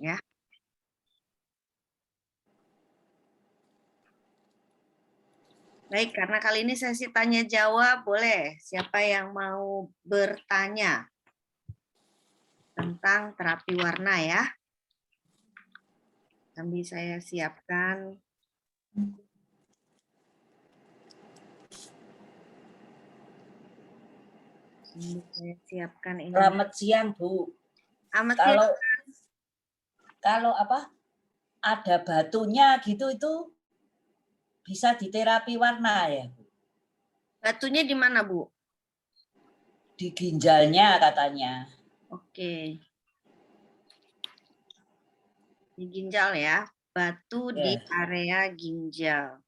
ya. Baik, karena kali ini sesi tanya jawab, boleh siapa yang mau bertanya tentang terapi warna ya. Sambil saya siapkan. Sambil saya siapkan ini. Selamat siang, Bu. Amat Kalau apa? Ada batunya gitu itu bisa diterapi warna ya, Bu? Batunya di mana, Bu? Di ginjalnya katanya. Oke. Di ginjal ya. Batu di area ginjal.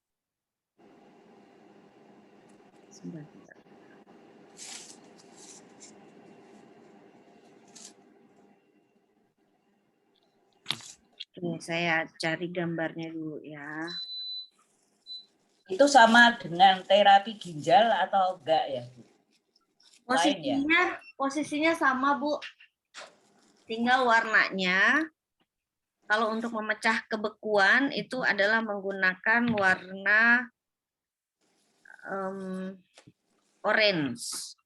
Sebentar. Oke, saya cari gambarnya dulu ya. Itu sama dengan terapi ginjal atau enggak ya, Bu? Posisinya sama, Bu. Tinggal warnanya. Kalau untuk memecah kebekuan itu adalah menggunakan warna orange.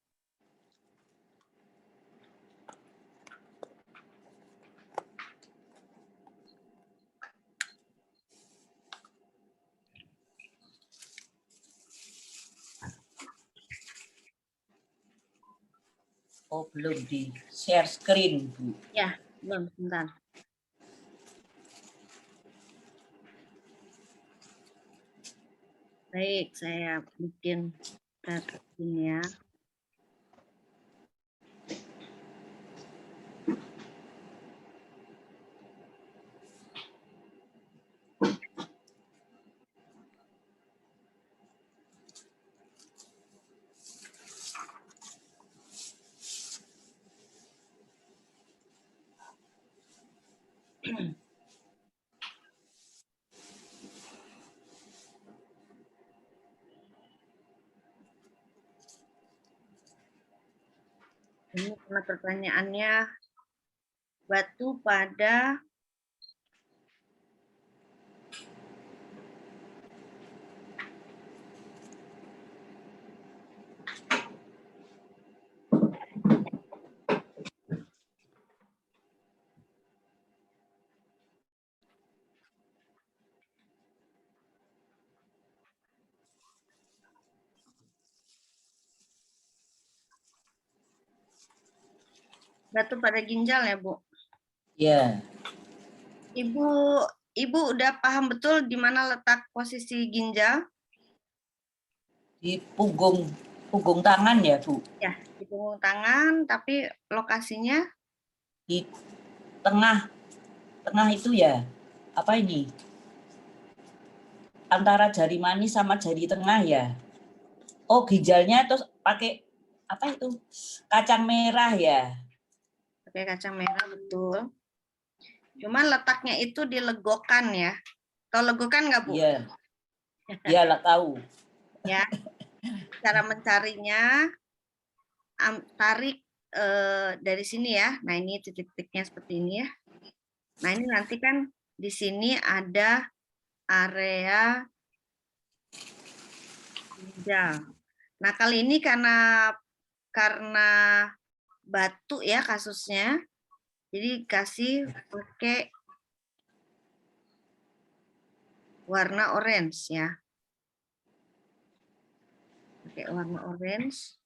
Oh, belum di share screen, Bu. Ya, belum, sebentar. Baik, saya bikin ini ya. Ini karena pertanyaannya batu pada ginjal ya, Bu? Ya. Ibu udah paham betul di mana letak posisi ginjal? Di punggung tangan ya, Bu? Ya, di punggung tangan, tapi lokasinya Di tengah itu ya. Apa ini? Antara jari manis sama jari tengah ya. Oh, ginjalnya terus pakai apa itu? Kacang merah ya. pakai kacang merah, betul. Cuman letaknya itu di legokan ya. Tahu legokan nggak, Bu? Iya. Iya lah tahu. Ya. Cara mencarinya tarik dari sini ya. Nah, ini titik-titiknya seperti ini ya. Nah, ini nanti kan di sini ada area ginjal. Nah, kali ini karena batu ya kasusnya, jadi kasih pakai warna orange ya. Pakai warna orange.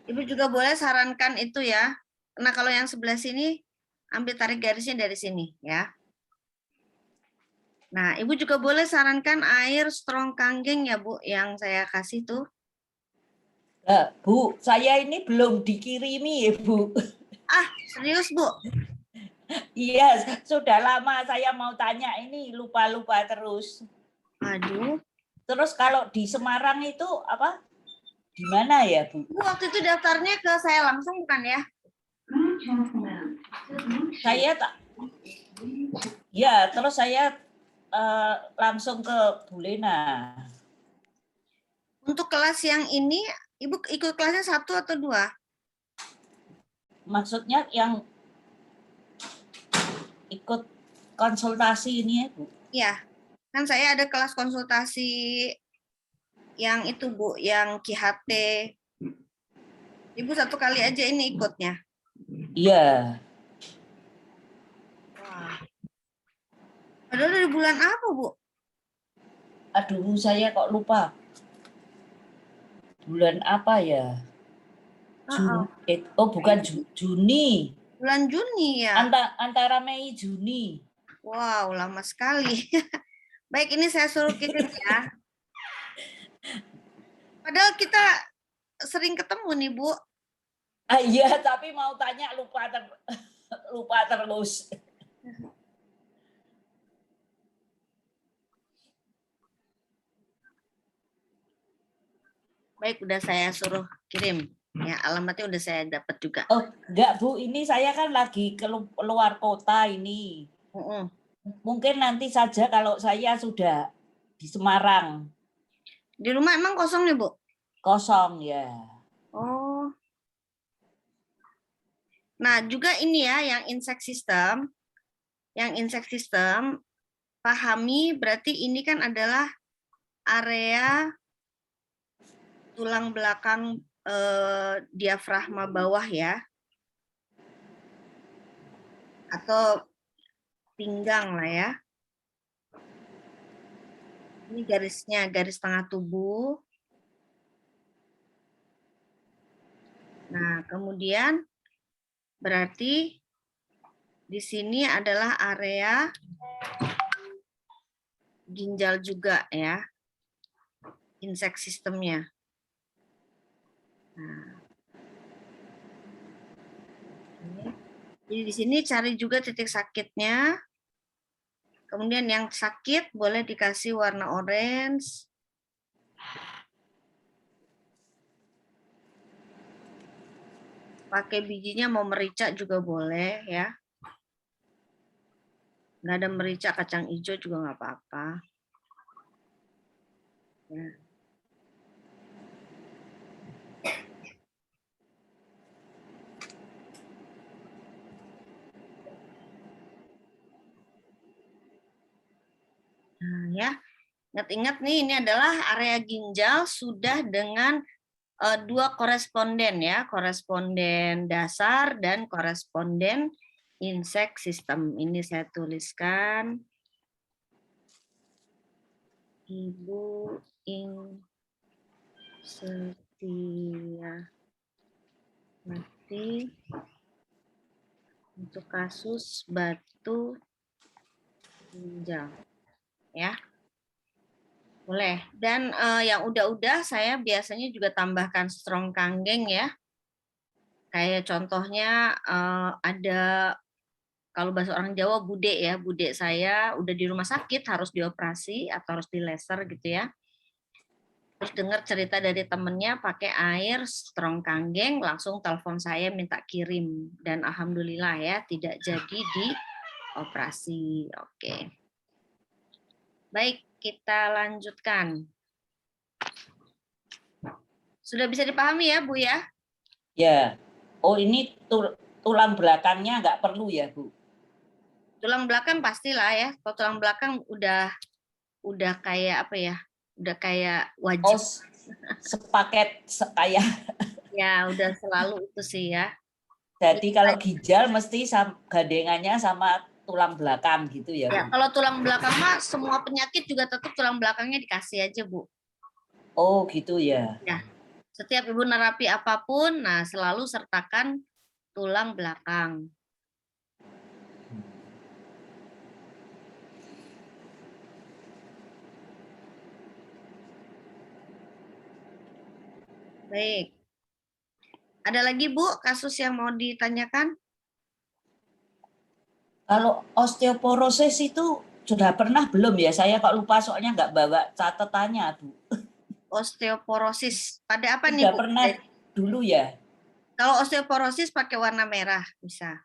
Ibu juga boleh sarankan itu ya. Nah, kalau yang sebelah sini, ambil tarik garisnya dari sini ya. Nah, Ibu juga boleh sarankan air strong kanggeng ya, Bu, yang saya kasih tuh. Nah, Bu, saya ini belum dikirimi ya, Bu. Ah, serius, Bu? Iya, sudah lama saya mau tanya ini, lupa-lupa terus. Aduh. Terus kalau di Semarang itu apa? Di mana ya, Bu? Bu, waktu itu daftarnya ke saya langsung bukan ya? Saya tak. Ya, terus saya langsung ke Bu Lena. Untuk kelas yang ini, Ibu ikut kelasnya 1 atau 2? maksudnya yang ikut konsultasi ini ya, Bu? Iya, kan saya ada kelas konsultasi yang itu Bu, yang KHT. Ibu satu kali aja ini ikutnya. Iya. Wah. Padahal dari bulan apa Bu? Aduh, saya kok lupa. Bulan apa ya? Bukan Juni. Bulan Juni ya. Antara Mei Juni. Wow, lama sekali. Baik, ini saya suruh kirim ya. Padahal kita sering ketemu nih Bu. Iya, tapi mau tanya lupa terus. Baik, udah saya suruh kirim. Ya, alamatnya udah saya dapat juga. Oh, enggak Bu, ini saya kan lagi keluar kota ini. Mungkin nanti saja kalau saya sudah di Semarang. Di rumah emang kosong nih Bu? Kosong ya. Oh. Nah, juga ini ya yang insect system. Yang insect system, pahami berarti ini kan adalah area tulang belakang diafragma bawah ya. Atau pinggang lah ya. Ini garisnya, garis tengah tubuh. Nah, kemudian berarti di sini adalah area ginjal juga ya. Insect sistemnya. Nah. Jadi di sini cari juga titik sakitnya. Kemudian yang sakit boleh dikasih warna orange. Pakai bijinya mau merica juga boleh ya. Nggak ada merica kacang hijau juga nggak apa-apa. Ya. Nah, ya. Ingat-ingat nih ini adalah area ginjal sudah dengan dua koresponden ya, koresponden dasar dan koresponden insect system. Ini saya tuliskan. Ibu Setiawati untuk kasus batu ginjal ya. Boleh. Dan yang udah-udah saya biasanya juga tambahkan strong kanggeng ya. Kayak contohnya ada kalau bahasa orang Jawa bude ya, bude saya udah di rumah sakit harus dioperasi atau harus di laser gitu ya. Terus dengar cerita dari temennya pakai air strong kanggeng, langsung telepon saya minta kirim dan alhamdulillah ya tidak jadi dioperasi. Oke. Baik, kita lanjutkan. Sudah bisa dipahami ya, Bu ya? Ya. Oh, ini tulang belakangnya nggak perlu ya, Bu? Tulang belakang pastilah ya. Kalau tulang belakang udah kayak apa ya? Udah kayak wajib. Oh, sepaket kayak. Ya, udah selalu itu sih ya. Jadi kalau ginjal mesti gandengannya sama tulang belakang gitu ya, Ya, Bu? kalau tulang belakang mah semua penyakit juga tetap tulang belakangnya dikasih aja, Bu. Oh, gitu ya. Ya. Setiap Ibu nerapi apapun, nah selalu sertakan tulang belakang. Baik. Ada lagi, Bu, kasus yang mau ditanyakan? Kalau osteoporosis itu sudah pernah belum ya? Saya kok lupa soalnya nggak bawa catatannya, Bu. Osteoporosis. Pada apa nih, Sudah Bu? pernah dulu ya? Kalau osteoporosis pakai warna merah bisa.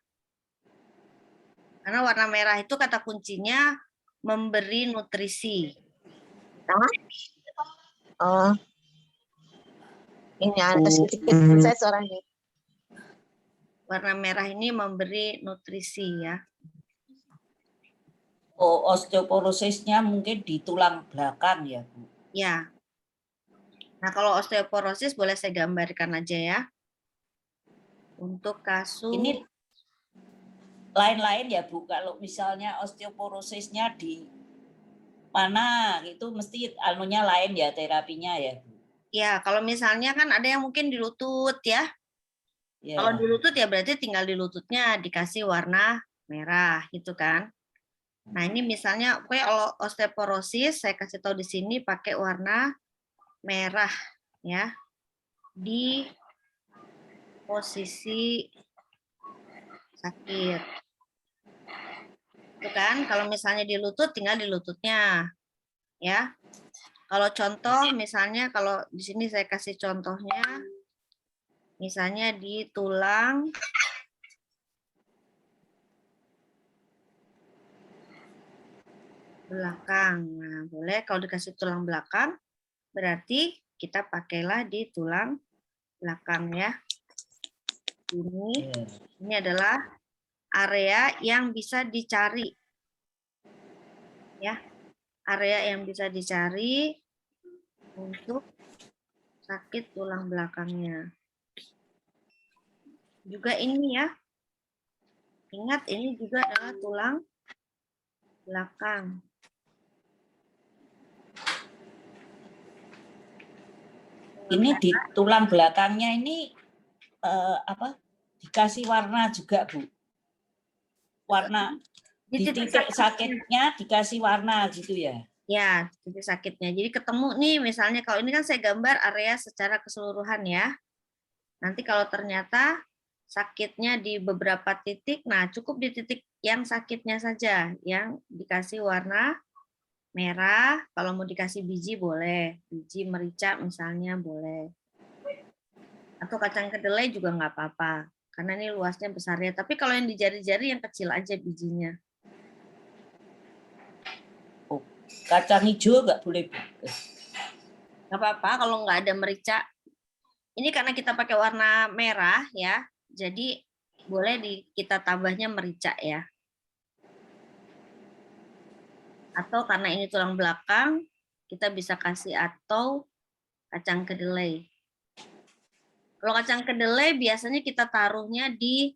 Karena warna merah itu kata kuncinya memberi nutrisi. Oh, ini ada sedikit saya suaranya. Warna merah ini memberi nutrisi ya. Oh, osteoporosisnya mungkin di tulang belakang ya, Bu. Ya. Nah, kalau osteoporosis boleh saya gambarkan aja ya. Untuk kasus Ini lain-lain ya, Bu. Kalau misalnya osteoporosisnya di mana itu mesti anunya lain ya, terapinya ya, Bu. ya, kalau misalnya kan ada yang mungkin di lutut ya. Kalau di Ya. lutut ya berarti tinggal di lututnya dikasih warna merah gitu kan. Nah, ini misalnya oke kalau osteoporosis saya kasih tahu di sini pakai warna merah ya. Di posisi sakit. Itu kan kalau misalnya di lutut tinggal di lututnya ya. Kalau contoh misalnya kalau di sini saya kasih contohnya misalnya di tulang belakang. Nah, boleh kalau dikasih tulang belakang berarti kita pakailah di tulang belakang ya. Ini adalah area yang bisa dicari. Ya. Area yang bisa dicari untuk sakit tulang belakangnya. Juga ini ya. Ingat ini juga adalah tulang belakang. Ini di tulang belakangnya ini apa? Dikasih warna juga, Bu. Warna di titik sakitnya dikasih warna gitu ya. Ya, titik sakitnya. Jadi ketemu nih misalnya kalau ini kan saya gambar area secara keseluruhan ya. Nanti kalau ternyata sakitnya di beberapa titik, nah cukup di titik yang sakitnya saja yang dikasih warna merah. Kalau mau dikasih biji boleh, biji merica misalnya boleh. Atau kacang kedelai juga nggak apa-apa, karena ini luasnya besar ya. Tapi kalau yang di jari-jari yang kecil aja bijinya. Oh, kacang hijau nggak boleh, Bu? Nggak apa-apa kalau nggak ada merica. Ini karena kita pakai warna merah ya, jadi boleh kita tambahnya merica ya. Atau karena ini tulang belakang, kita bisa kasih atau kacang kedelai. Kalau kacang kedelai biasanya kita taruhnya di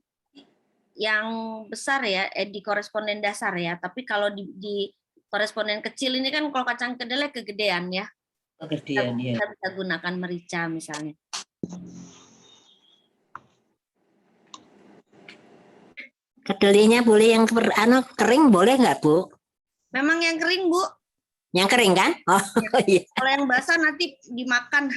yang besar ya, di koresponden dasar ya. Tapi kalau di koresponden kecil ini kan kalau kacang kedelai kegedean ya. Kegedean ya. Kita bisa gunakan merica misalnya. Kedelainya boleh yang kering boleh nggak, Bu? Memang yang kering, Bu. Yang kering kan? Oh iya. Kalau yang basah nanti dimakan.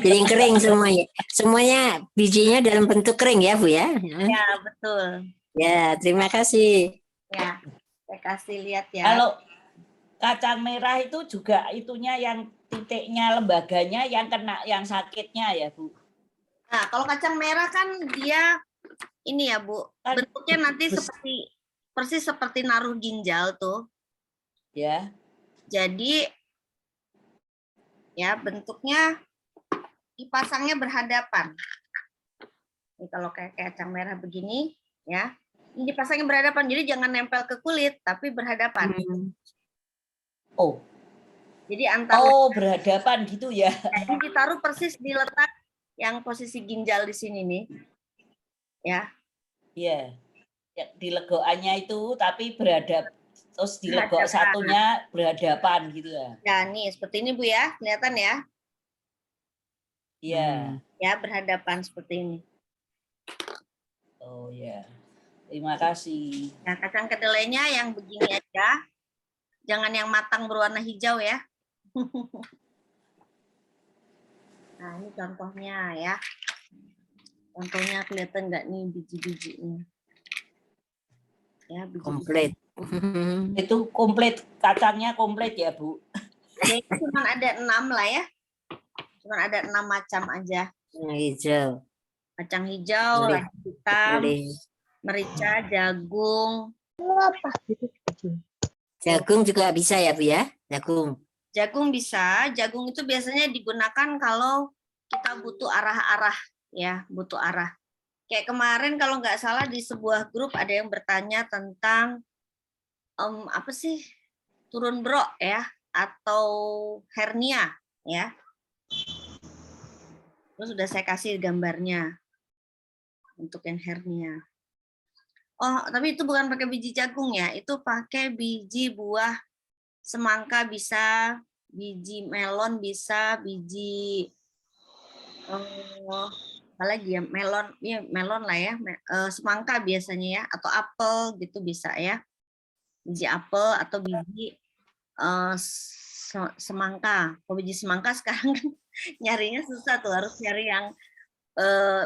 Jadi yang kering semuanya. Semuanya bijinya dalam bentuk kering ya, Bu ya? Ya, betul. Ya, terima kasih. Ya, saya kasih lihat ya. Kalau kacang merah itu juga itunya yang titiknya lembaganya yang kena yang sakitnya ya, Bu. Nah, kalau kacang merah kan dia ini ya, Bu. Bentuknya nanti persis seperti naruh ginjal tuh. Ya. Jadi ya bentuknya dipasangnya berhadapan. Ini kalau kayak kacang merah begini ya. Ini dipasangnya berhadapan. Jadi jangan nempel ke kulit tapi berhadapan. Oh. Jadi antara berhadapan gitu ya. Jadi ditaruh persis di letak yang posisi ginjal di sini nih. Ya. Iya. Ya, di legokannya itu tapi terus di legok satunya berhadapan gitu ya. Ya, nih seperti ini Bu ya. Kelihatan ya? Iya. Ya, berhadapan seperti ini. Oh ya. Terima kasih. Nah, kacang kedelainya yang begini aja. Jangan yang matang berwarna hijau ya. Nah, ini contohnya ya. Contohnya kelihatan nggak nih biji-bijinya? Ya, biji komplit. Itu komplit, kacangnya komplit ya, Bu? Ya, cuma ada 6 lah ya. Cuma ada 6 macam aja. Yang hijau. Kacang hijau, lada hitam, merica, jagung. Jagung juga bisa ya, Bu ya? Jagung. Jagung bisa. Jagung itu biasanya digunakan kalau kita butuh arah-arah ya, butuh arah. Kayak kemarin kalau nggak salah di sebuah grup ada yang bertanya tentang apa sih turun bro ya atau hernia ya. Terus sudah saya kasih gambarnya untuk yang hernia. Oh, tapi itu bukan pakai biji jagung ya, itu pakai biji buah semangka bisa, biji melon bisa, biji apa lagi ya, melon lah ya, semangka biasanya ya, atau apel gitu bisa ya, biji apel atau biji semangka. Kalau biji semangka sekarang kan nyarinya susah tuh, harus nyari yang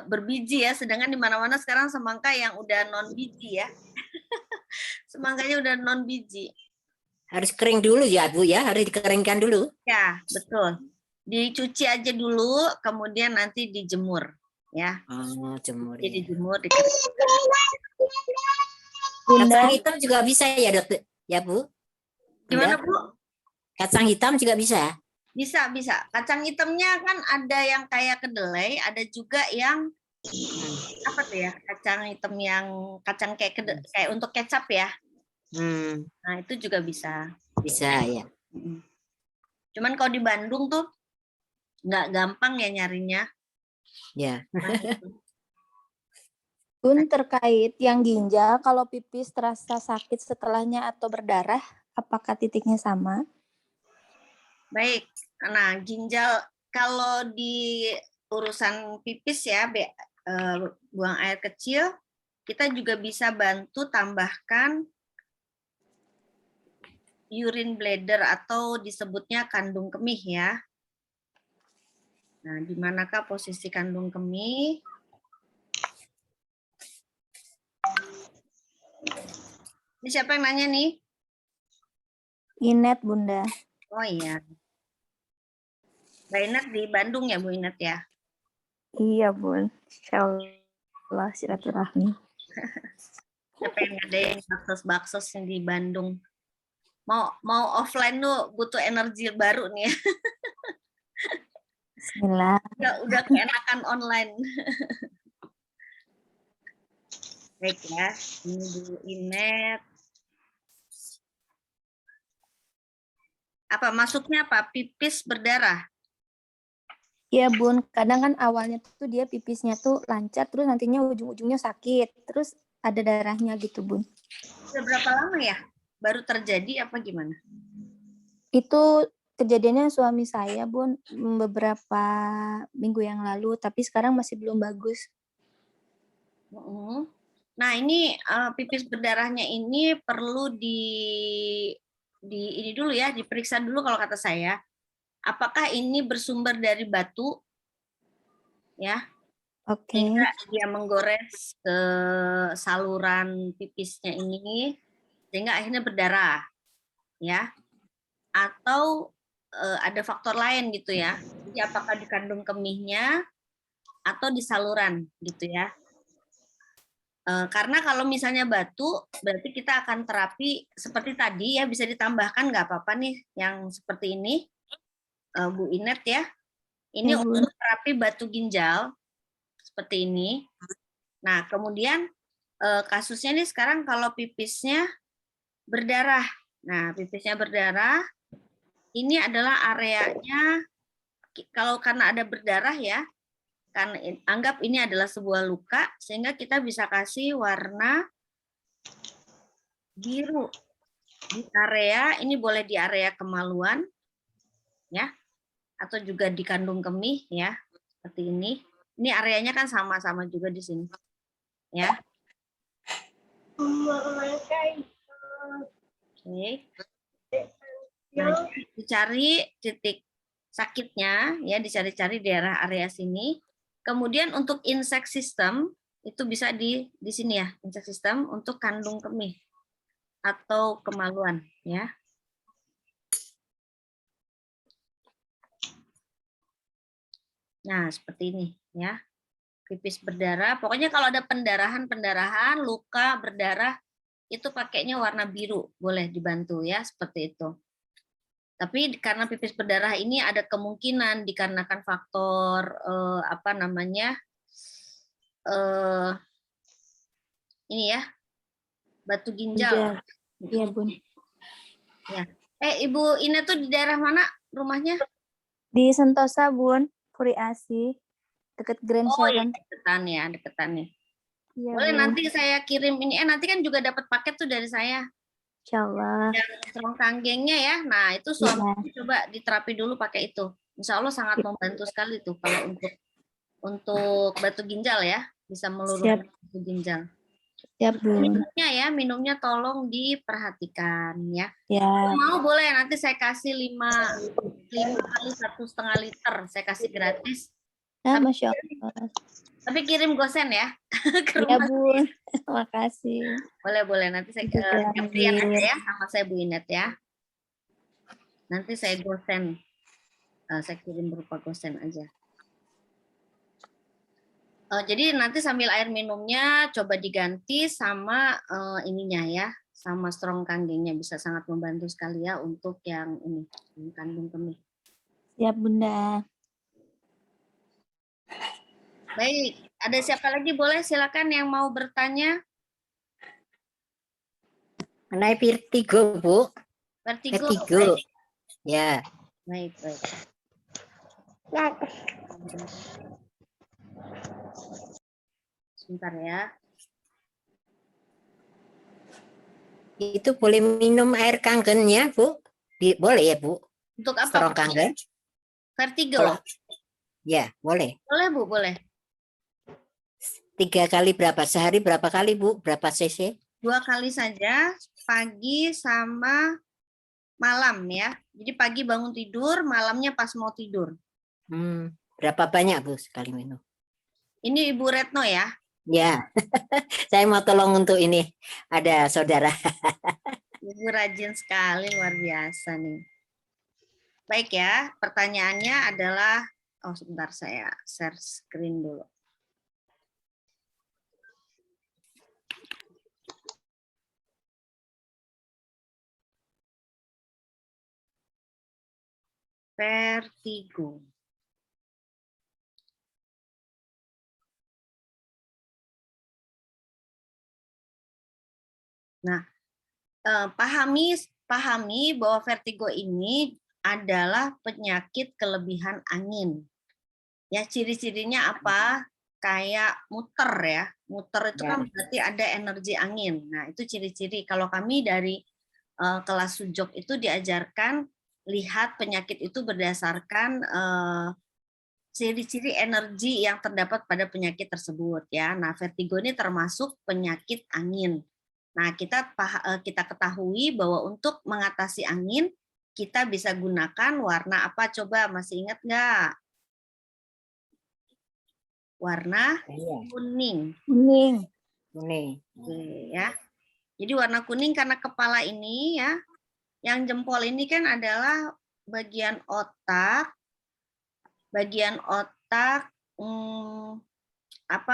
berbiji ya, sedangkan di mana-mana sekarang semangka yang udah non biji ya. Semangkanya udah non biji. Harus kering dulu ya Bu ya, harus dikeringkan dulu. Ya, betul. Dicuci aja dulu, kemudian nanti dijemur ya. Oh, jemur Jadi ya. dijemur, dikeringkan. Bunda, Kacang hitam juga bisa ya dokter, ya Bu? Gimana Bunda? Bu? Kacang hitam juga bisa. Bisa, bisa. Kacang hitamnya kan ada yang kayak kedelai, ada juga yang apa tuh ya? Kacang hitam yang kacang kayak kayak untuk kecap ya. Nah, itu juga bisa. Bisa ya. Cuman kalau di Bandung tuh nggak gampang ya nyarinya. Ya. Nah, itu. Bun, terkait yang ginjal, kalau pipis terasa sakit setelahnya atau berdarah, apakah titiknya sama? Baik. Nah, ginjal kalau di urusan pipis ya, buang air kecil, kita juga bisa bantu tambahkan urine bladder atau disebutnya kandung kemih ya. Nah, di manakah posisi kandung kemih? Ini siapa yang nanya nih? Inet, Bunda. Oh iya. Mbak Inet di Bandung ya, Bu Inet ya? Iya, Bun. Insyaallah silaturahmi. Siapa yang ada yang baksos-baksos yang di Bandung? Mau offline tuh butuh energi baru nih ya. Bismillah. Udah keenakan online. Baik ya, ini Bu Inet. Apa masuknya apa? Pipis berdarah. Iya, Bun. Kadang kan awalnya tuh dia pipisnya tuh lancar, terus nantinya ujung-ujungnya sakit. Terus ada darahnya gitu, Bun. Sudah berapa lama ya? Baru terjadi apa gimana? Itu kejadiannya suami saya, Bun, beberapa minggu yang lalu, tapi sekarang masih belum bagus. Nah, ini pipis berdarahnya ini perlu ini dulu ya, diperiksa dulu kalau kata saya. Apakah ini bersumber dari batu? Ya, Oke. sehingga dia menggores ke saluran pipisnya ini sehingga akhirnya berdarah. Ya. Atau ada faktor lain gitu ya. Jadi apakah di kandung kemihnya atau di saluran gitu ya. Karena kalau misalnya batu, berarti kita akan terapi seperti tadi ya, bisa ditambahkan nggak apa-apa nih yang seperti ini, Bu Inet ya. Ini Ya, Bun. untuk terapi batu ginjal seperti ini. Nah, kemudian kasusnya nih sekarang kalau pipisnya berdarah. Nah, pipisnya berdarah, ini adalah areanya kalau karena ada berdarah ya, karena anggap ini adalah sebuah luka sehingga kita bisa kasih warna biru di area ini, boleh di area kemaluan ya, atau juga di kandung kemih ya, seperti ini. Ini areanya kan sama-sama juga di sini ya. Oke. Nah, dicari titik sakitnya ya, dicari-cari daerah area sini. Kemudian untuk insect system itu bisa di sini ya, insect system untuk kandung kemih atau kemaluan ya. Nah, seperti ini ya. Pipis berdarah, pokoknya kalau ada pendarahan, luka berdarah itu pakainya warna biru, boleh dibantu ya, seperti itu. Tapi karena pipis berdarah ini ada kemungkinan dikarenakan faktor apa namanya ini ya, batu ginjal. Iya, Bun. Ibu Ina tuh di daerah mana rumahnya? Di Sentosa, Bun. Puri Asih. Deket Grand Oh ya, Sharon. deketan ya. Iya, Boleh Bun. nanti saya kirim ini. Nanti kan juga dapat paket tuh dari saya. Insyaallah. Yang serong kanggengnya ya. Nah, itu suami coba diterapi dulu pakai itu. Insya Allah sangat membantu sekali tuh kalau untuk batu ginjal ya, bisa meluruskan batu ginjal. Siap, Bun. Minumnya tolong diperhatikan ya. Ya. Kalau mau boleh nanti saya kasih 5 kali 1,5 liter, saya kasih gratis. Nah, Masya Allah. Tapi kirim gosen ya ke Iya, rumah. Bun. Makasih. Boleh nanti saya Lanjut. aja ya sama saya Bu Inet ya. Nanti saya gosen, saya kirim berupa gosen aja. Jadi nanti sambil air minumnya coba diganti sama ininya ya, sama strong kanggengnya, bisa sangat membantu sekali ya untuk yang ini kandung kemih. Siap, Bunda. Baik, ada siapa lagi boleh silakan yang mau bertanya? Naik vertigo, Bu. Vertigo. Vertigo. Ya. Baik. Sebentar ya. Itu boleh minum air kangennya, Bu? Boleh ya, Bu? Untuk apa? Strong kangen? Vertigo. Ya, boleh. Boleh Bu, boleh. 3 kali berapa? Sehari berapa kali, Bu? Berapa cc? 2 kali saja, pagi sama malam ya. Jadi pagi bangun tidur, malamnya pas mau tidur. Berapa banyak, Bu, sekali minum? Ini Ibu Retno ya? Ya, saya mau tolong untuk ini. Ada saudara. Ibu rajin sekali, luar biasa nih. Baik ya, pertanyaannya adalah, sebentar saya share screen dulu. Vertigo. Nah, pahami bahwa vertigo ini adalah penyakit kelebihan angin. Ya, ciri-cirinya apa? Kayak muter ya. Muter itu kan berarti ada energi angin. Nah, itu ciri-ciri. Kalau kami dari kelas sujok itu diajarkan lihat penyakit itu berdasarkan ciri-ciri energi yang terdapat pada penyakit tersebut ya. Nah, vertigo ini termasuk penyakit angin. Nah, kita ketahui bahwa untuk mengatasi angin kita bisa gunakan warna apa? Coba masih ingat nggak? Warna kuning. Kuning. Oke, ya. Jadi warna kuning karena kepala ini ya, yang jempol ini kan adalah bagian otak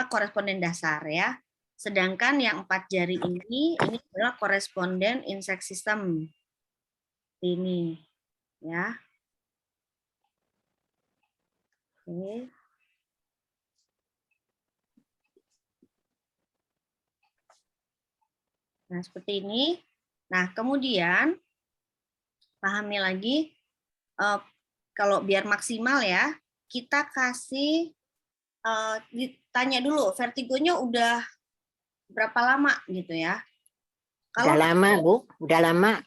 koresponden dasar ya. Sedangkan yang 4 jari ini adalah koresponden insect system. Ini ya. Oke. Nah, seperti ini. Nah, kemudian pahami lagi kalau biar maksimal ya, kita kasih ditanya dulu vertigonya udah berapa lama gitu ya. Udah lama, Bu. Udah lama.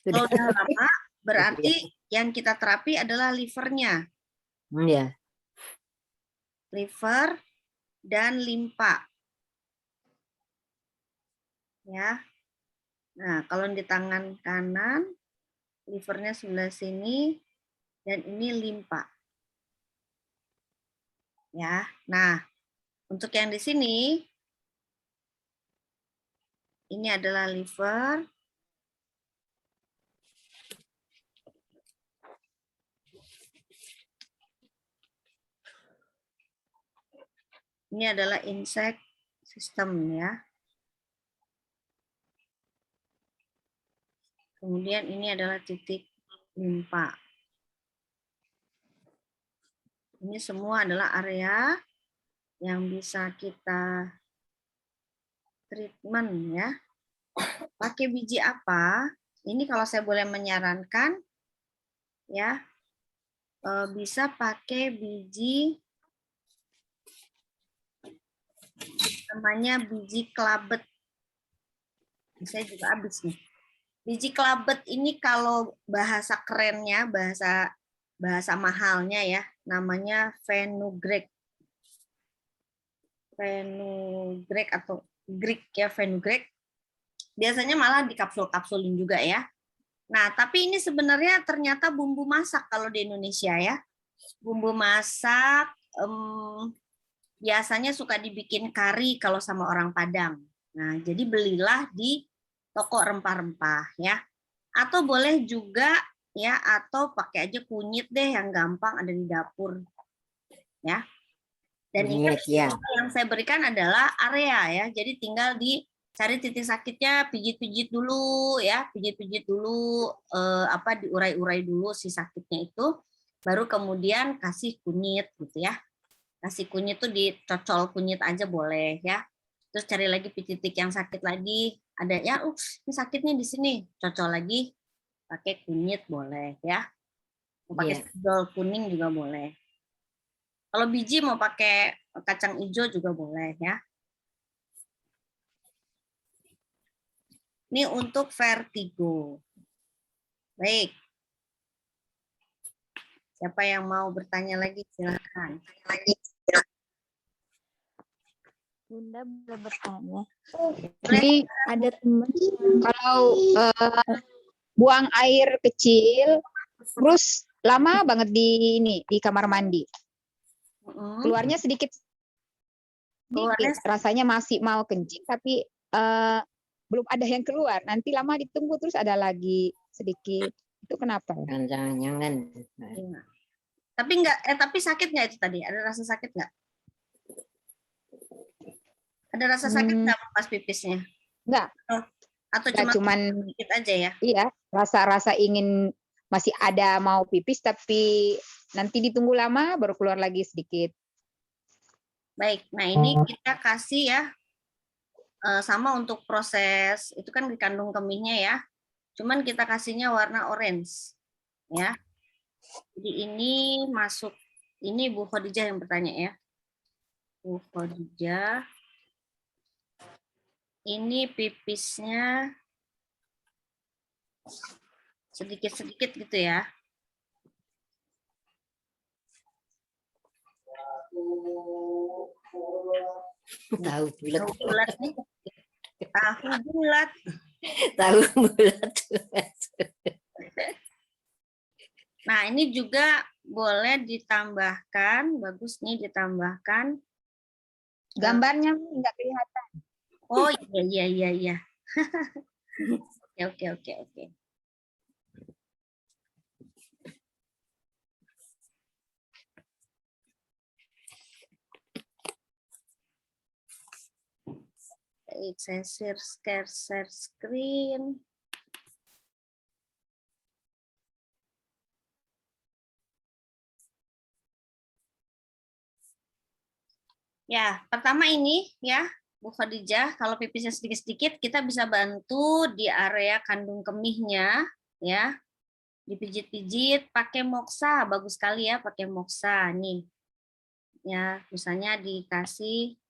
Kalau udah lama berarti yang kita terapi adalah livernya. Ya. Liver dan limpa. Ya. Nah, kalau di tangan kanan livernya sebelah sini dan ini limpa. Ya. Nah, untuk yang di sini ini adalah liver. Ini adalah insect system ya. Kemudian ini adalah titik limpa. Ini semua adalah area yang bisa kita treatment ya. Pakai biji apa? Ini kalau saya boleh menyarankan ya, bisa pakai biji namanya biji kelabet. Saya juga habis nih. Biji kelabet ini kalau bahasa kerennya, bahasa mahalnya ya, namanya fenugreek. Fenugreek atau Greek ya, fenugreek. Biasanya malah dikapsul-kapsulin juga ya. Nah, tapi ini sebenarnya ternyata bumbu masak kalau di Indonesia ya. Bumbu masak biasanya suka dibikin kari kalau sama orang Padang. Nah, jadi belilah di toko rempah-rempah ya. Atau boleh juga ya, atau pakai aja kunyit deh yang gampang ada di dapur. Ya. Dan ingat Kunyit, ya. yang saya berikan adalah area ya. Jadi tinggal cari titik sakitnya, pijit-pijit dulu ya, pijit-pijit dulu, diurai-urai dulu si sakitnya itu, baru kemudian kasih kunyit gitu ya. Kasih kunyit tuh dicocol kunyit aja boleh ya. Terus cari lagi titik yang sakit lagi, ada ya, ini sakitnya di sini, cocol lagi, pakai kunyit boleh ya. Mau pakai spidol kuning juga boleh. Kalau biji mau pakai kacang hijau juga boleh ya. Ini untuk vertigo. Baik. Siapa yang mau bertanya lagi silakan. Bunda boleh bertanya. Jadi Ada teman kalau buang air kecil, terus lama banget di kamar mandi. Keluarnya sedikit, rasanya masih mau kencing, tapi belum ada yang keluar. Nanti lama ditunggu terus ada lagi sedikit. Itu kenapa? Jangan. Tapi sakit nggak itu tadi? Ada rasa sakit nggak? Ada rasa sakit nggak pas pipisnya? Enggak. Atau Nggak, cuma cuman sedikit aja ya? Iya, rasa-rasa ingin masih ada mau pipis, tapi nanti ditunggu lama baru keluar lagi sedikit. Baik, nah ini kita kasih ya, sama untuk proses, itu kan dikandung kemihnya ya, cuman kita kasihnya warna orange. Ya. Jadi ini masuk, ini Bu Khadijah yang bertanya ya. Bu Khadijah. Ini pipisnya sedikit-sedikit gitu ya. Tahu bulat. Tahu bulat nih. Tahu bulat. Tahu bulat. Nah, ini juga boleh ditambahkan, bagus nih ditambahkan. Gambarnya nggak kelihatan. Oh iya. Oke. Baik, saya share screen. Ya, pertama ini ya, Bu Khadijah, kalau pipisnya sedikit-sedikit, kita bisa bantu di area kandung kemihnya, ya, dipijit-pijit, pakai moksa, bagus sekali ya, pakai moksa nih, ya, misalnya dikasih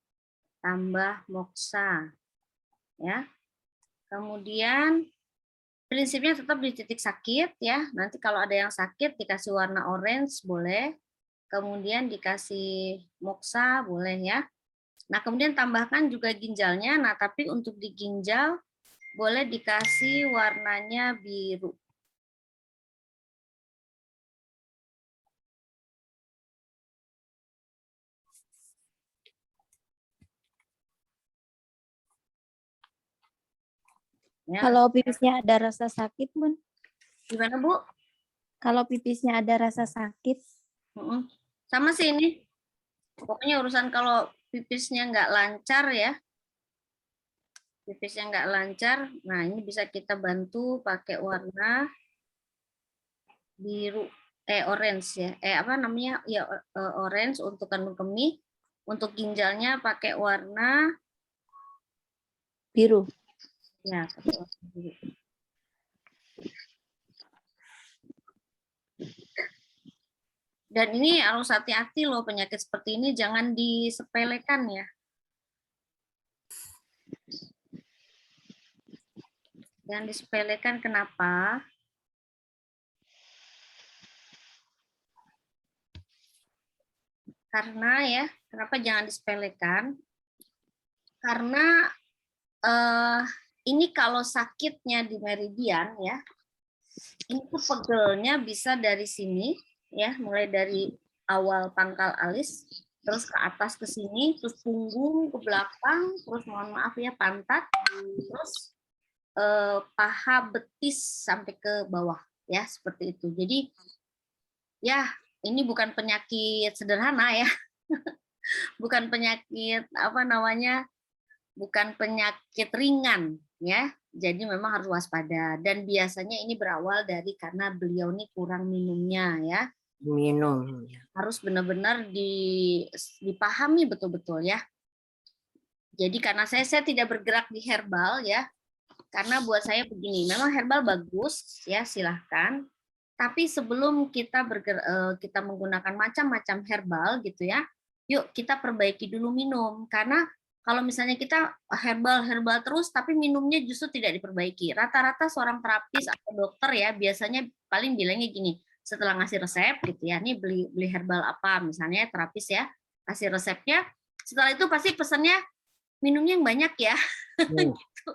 tambah moksa, ya, kemudian prinsipnya tetap di titik sakit ya, nanti kalau ada yang sakit dikasih warna orange boleh, kemudian dikasih moksa boleh ya. Nah, kemudian tambahkan juga ginjalnya. Nah, tapi untuk di ginjal boleh dikasih warnanya biru. Ya. kalau pipisnya ada rasa sakit, Bun. Gimana, Bu? Kalau pipisnya ada rasa sakit. Sama sih ini. Pokoknya urusan kalau pipisnya nggak lancar ya. Pipisnya nggak lancar. Nah, ini bisa kita bantu pakai warna biru, orange ya. Apa namanya? Ya, orange untuk kandung kemih. Untuk ginjalnya pakai warna Biru. ya, pakai warna biru. Dan ini harus hati-hati loh, penyakit seperti ini jangan disepelekan ya. Jangan disepelekan, kenapa? Karena ya, kenapa jangan disepelekan? Karena ini kalau sakitnya di meridian ya, ini tuh pegelnya bisa dari sini ya, mulai dari awal pangkal alis, terus ke atas ke sini, terus punggung ke belakang, terus mohon maaf ya pantat, terus paha betis sampai ke bawah ya, seperti itu. Jadi ya ini bukan penyakit sederhana ya. Bukan penyakit apa namanya? Bukan penyakit ringan ya. Jadi memang harus waspada, dan biasanya ini berawal dari karena beliau ini kurang minumnya ya. Minum. Harus benar-benar dipahami betul-betul ya. Jadi karena saya tidak bergerak di herbal ya. Karena buat saya begini, memang herbal bagus ya, silahkan. Tapi sebelum kita kita menggunakan macam-macam herbal gitu ya, yuk kita perbaiki dulu minum. Karena kalau misalnya kita herbal terus, tapi minumnya justru tidak diperbaiki. Rata-rata seorang terapis atau dokter ya, biasanya paling bilangnya gini, setelah ngasih resep gitu ya, nih beli herbal apa, misalnya terapis ya, kasih resepnya, setelah itu pasti pesannya minumnya yang banyak ya. Gitu.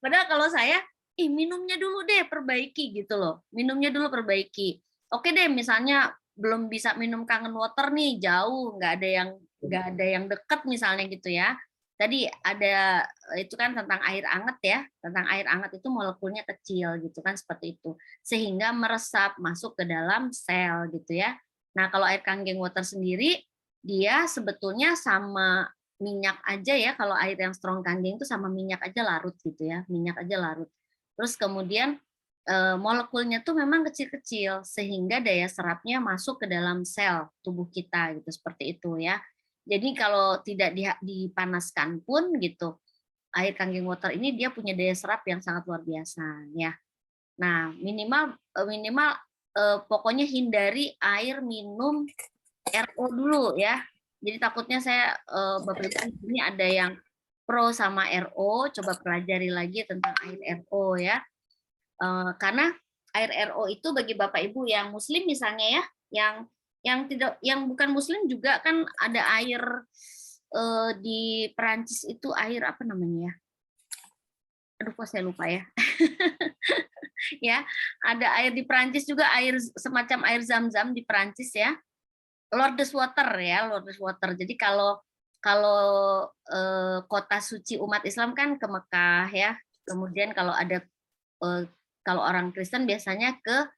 Padahal kalau saya, minumnya dulu deh, perbaiki gitu loh. Minumnya dulu perbaiki. Oke deh, misalnya belum bisa minum kangen water nih, jauh, nggak ada yang deket misalnya gitu ya. Tadi ada itu kan tentang air anget ya, tentang air anget itu molekulnya kecil gitu kan, seperti itu. Sehingga meresap masuk ke dalam sel gitu ya. Nah, kalau air kangen water sendiri, dia sebetulnya sama minyak aja ya, kalau air yang strong kangen itu sama minyak aja larut gitu ya, minyak aja larut. Terus kemudian molekulnya tuh memang kecil-kecil sehingga daya serapnya masuk ke dalam sel tubuh kita gitu, seperti itu ya. Jadi kalau tidak dipanaskan pun gitu, air kangen water ini dia punya daya serap yang sangat luar biasa ya. Nah, minimal pokoknya hindari air minum RO dulu ya. Jadi takutnya saya Bapak Ibu ini ada yang pro sama RO, coba pelajari lagi tentang air RO ya. Karena air RO itu bagi Bapak Ibu yang muslim misalnya ya, yang bukan muslim juga kan ada air di Perancis itu air apa namanya ya? Aduh kok saya lupa ya. Ya, ada air di Perancis juga, air semacam air Zam-Zam di Perancis ya. Lourdes Water ya, Lourdes Water. Jadi kalau kota suci umat Islam kan ke Mekah ya. Kemudian kalau ada kalau orang Kristen biasanya ke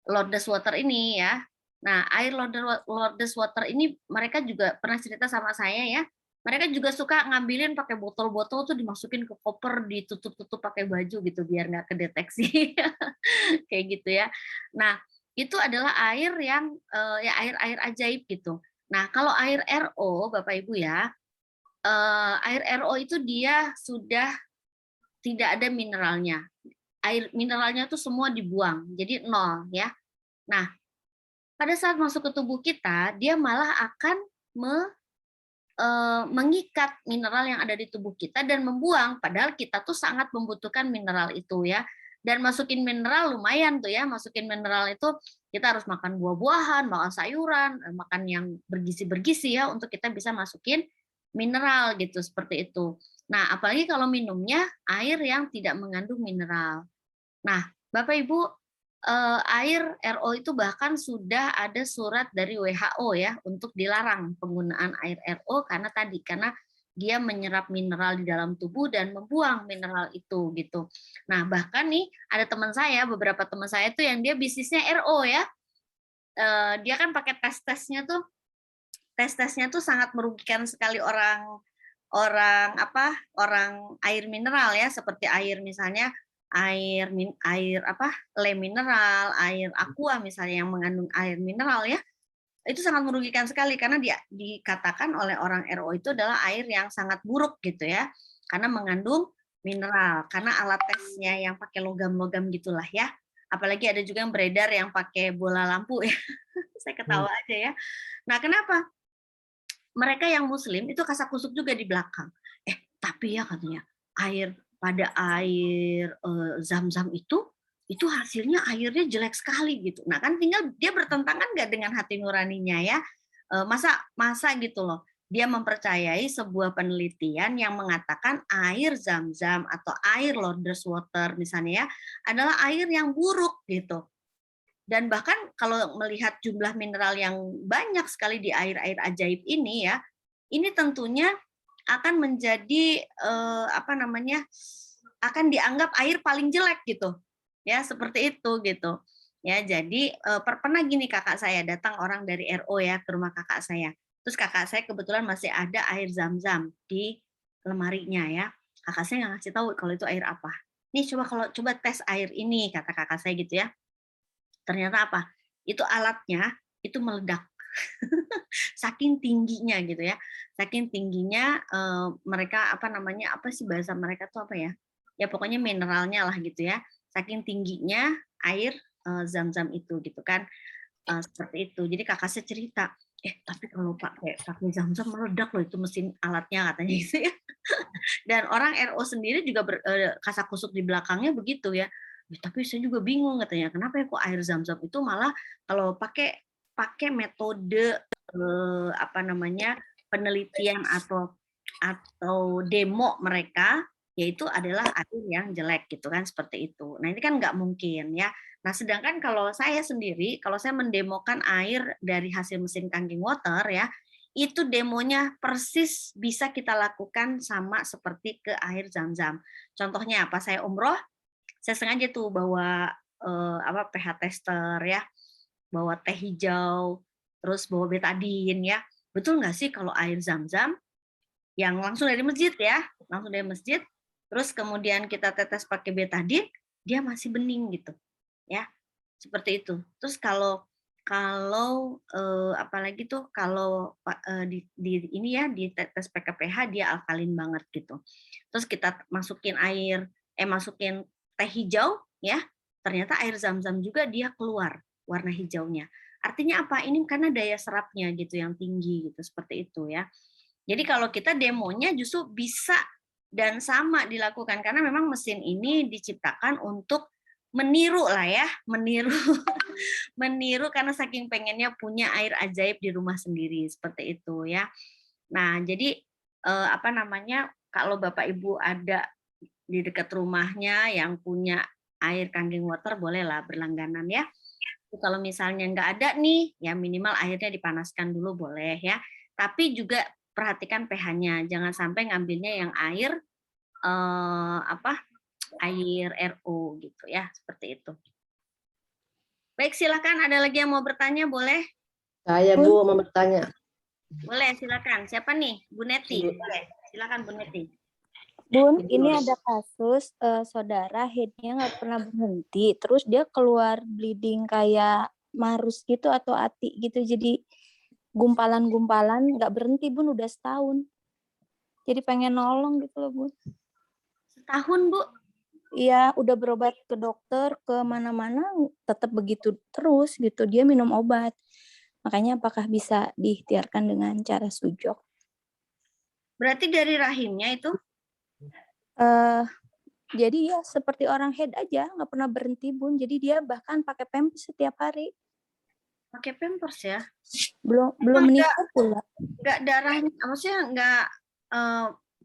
Lourdes Water ini ya. Nah, air Lourdes Water ini mereka juga pernah cerita sama saya ya. Mereka juga suka ngambilin pakai botol-botol tuh dimasukin ke koper, ditutup-tutup pakai baju gitu biar nggak kedeteksi. Kayak gitu ya. Nah, itu adalah air yang ya air-air ajaib gitu. Nah, kalau air RO Bapak Ibu ya, air RO itu dia sudah tidak ada mineralnya. Air mineralnya tuh semua dibuang, jadi nol ya. Nah, pada saat masuk ke tubuh kita, dia malah akan mengikat mineral yang ada di tubuh kita dan membuang, padahal kita tuh sangat membutuhkan mineral itu ya. Dan masukin mineral lumayan tuh ya, masukin mineral itu kita harus makan buah-buahan, makan sayuran, makan yang bergizi-bergizi ya untuk kita bisa masukin mineral gitu, seperti itu. Nah, apalagi kalau minumnya air yang tidak mengandung mineral. Nah, Bapak Ibu, air RO itu bahkan sudah ada surat dari WHO ya untuk dilarang penggunaan air RO karena dia menyerap mineral di dalam tubuh dan membuang mineral itu gitu. Nah, bahkan nih ada beberapa teman saya tuh yang dia bisnisnya RO ya. Dia kan pakai tes-tesnya tuh sangat merugikan sekali orang air mineral ya, seperti air misalnya air le mineral, air aqua misalnya yang mengandung air mineral ya. itu sangat merugikan sekali karena dia dikatakan oleh orang RO itu adalah air yang sangat buruk gitu ya, karena mengandung mineral, karena alat tesnya yang pakai logam-logam gitulah ya. Apalagi ada juga yang beredar yang pakai bola lampu ya. Saya ketawa aja ya. Nah, kenapa? Mereka yang muslim itu kasak-kusuk juga di belakang. Tapi ya katanya air Zam-Zam itu hasilnya airnya jelek sekali gitu. Nah kan tinggal dia bertentangan nggak dengan hati nuraninya ya. Masa gitu loh. Dia mempercayai sebuah penelitian yang mengatakan air Zam-Zam atau air Lourdes water misalnya ya adalah air yang buruk gitu. Dan bahkan kalau melihat jumlah mineral yang banyak sekali di air-air ajaib ini ya, ini tentunya akan menjadi akan dianggap air paling jelek gitu. Ya, seperti itu gitu. Ya, jadi pernah gini kakak saya datang orang dari RO ya ke rumah kakak saya. Terus kakak saya kebetulan masih ada air Zam-Zam di lemarinya ya. Kakak saya nggak ngasih tahu kalau itu air apa. Nih coba tes air ini kata kakak saya gitu ya. Ternyata apa? Itu alatnya itu meledak. Saking tingginya gitu ya. Saking tingginya mereka apa sih bahasa mereka tuh apa ya? Ya pokoknya mineralnya lah gitu ya. Saking tingginya air Zam-Zam itu gitu kan. Seperti itu. Jadi kakak saya cerita, tapi kalau pakai Zam-Zam meledak loh itu mesin alatnya katanya gitu ya. Dan orang RO sendiri juga kasak-kusuk di belakangnya begitu ya. Tapi saya juga bingung katanya, kenapa ya kok air Zam-Zam itu malah kalau pakai metode penelitian atau demo mereka yaitu adalah air yang jelek gitu kan seperti itu. Nah, ini kan nggak mungkin ya. Nah, sedangkan kalau saya sendiri, kalau saya mendemokan air dari hasil mesin Kangen Water ya, itu demonya persis bisa kita lakukan sama seperti ke air Zam-Zam. Contohnya apa? Saya umroh, saya sengaja tuh bawa pH tester ya, bawa teh hijau, terus bawa betadin ya. Betul nggak sih kalau air Zam-Zam yang langsung dari masjid ya, langsung dari masjid, terus kemudian kita tetes pakai betadin, dia masih bening gitu, ya, seperti itu. Terus kalau apalagi tuh kalau di ini ya di tes pKpH dia alkalin banget gitu. Terus kita masukin masukin teh hijau ya, ternyata air Zam-Zam juga dia keluar warna hijaunya. Artinya apa? Ini karena daya serapnya gitu yang tinggi gitu seperti itu ya. Jadi kalau kita demonya justru bisa dan sama dilakukan karena memang mesin ini diciptakan untuk meniru lah ya, meniru karena saking pengennya punya air ajaib di rumah sendiri seperti itu ya. Nah, jadi kalau Bapak Ibu ada di dekat rumahnya yang punya air Kangen Water bolehlah berlangganan ya. Kalau misalnya nggak ada nih, ya minimal airnya dipanaskan dulu boleh ya. Tapi juga perhatikan pH-nya, jangan sampai ngambilnya yang air air RO gitu ya, seperti itu. Baik, silakan ada lagi yang mau bertanya, boleh? Saya Bu mau bertanya. Boleh, silakan. Siapa nih? Bu Neti. Boleh, silakan Bu Neti. Bun, ini ada kasus saudara headnya nggak pernah berhenti, terus dia keluar bleeding kayak marus gitu atau ati gitu, jadi gumpalan-gumpalan nggak berhenti Bun, udah setahun. Jadi pengen nolong gitu loh Bun. Setahun Bu? Iya, udah berobat ke dokter, ke mana-mana tetap begitu terus gitu, dia minum obat. Makanya apakah bisa diikhtiarkan dengan cara sujok? Berarti dari rahimnya itu? Jadi ya seperti orang head aja, nggak pernah berhenti Bun. Jadi dia bahkan pakai pampers setiap hari. Pakai pampers ya? Belum menikah pula. Nggak darahnya, maksudnya nggak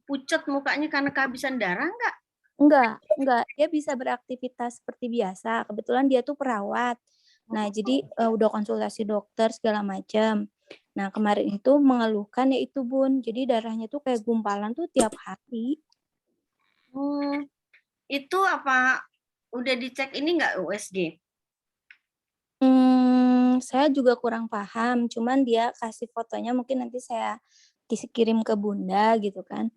pucat mukanya karena kehabisan darah nggak? Enggak. Dia bisa beraktivitas seperti biasa. Kebetulan dia tuh perawat. Nah, jadi udah konsultasi dokter segala macam. Nah, kemarin itu mengeluhkan yaitu Bun. Jadi darahnya tuh kayak gumpalan tuh tiap hari. Itu apa udah dicek ini nggak USG? Saya juga kurang paham. Cuman dia kasih fotonya mungkin nanti saya kirim ke Bunda gitu kan.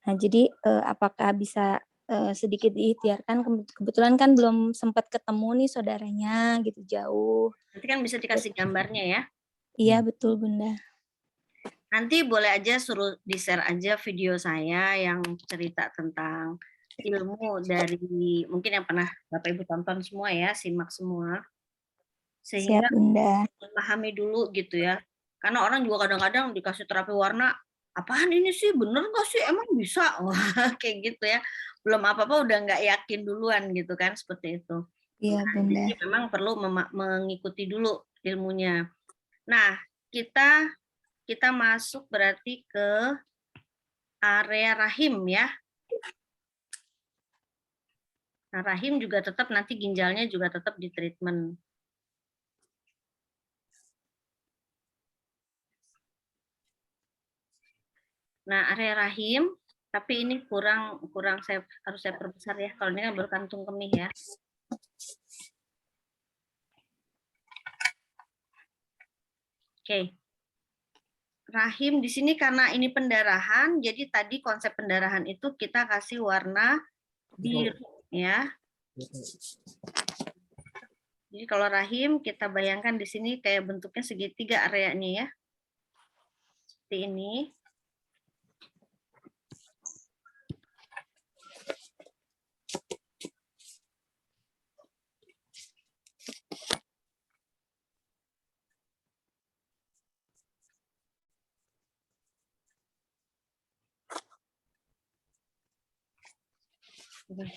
Nah, jadi apakah bisa sedikit diikhtiarkan? Kebetulan kan belum sempat ketemu nih saudaranya gitu jauh. Nanti kan bisa dikasih gambarnya ya. Iya, betul, Bunda. Nanti boleh aja suruh di-share aja video saya yang cerita tentang ilmu dari mungkin yang pernah Bapak Ibu tonton semua ya, simak semua. Siap, Sehingga Bunda. pahami dulu gitu ya. Karena orang juga kadang-kadang dikasih terapi warna, apaan ini sih, bener nggak sih, emang bisa? Wah, kayak gitu ya. Belum apa-apa udah nggak yakin duluan gitu kan, seperti itu. Iya, Bunda. Jadi memang perlu mengikuti dulu ilmunya. Nah, kita masuk berarti ke area rahim ya. Nah, rahim juga tetap nanti ginjalnya juga tetap di treatment. Nah, area rahim, tapi ini kurang harus saya perbesar ya. Kalau ini kan baru kantung kemih ya. Oke. Rahim di sini karena ini pendarahan, jadi tadi konsep pendarahan itu kita kasih warna biru ya. Jadi kalau rahim kita bayangkan di sini kayak bentuknya segitiga areanya ya. Seperti ini.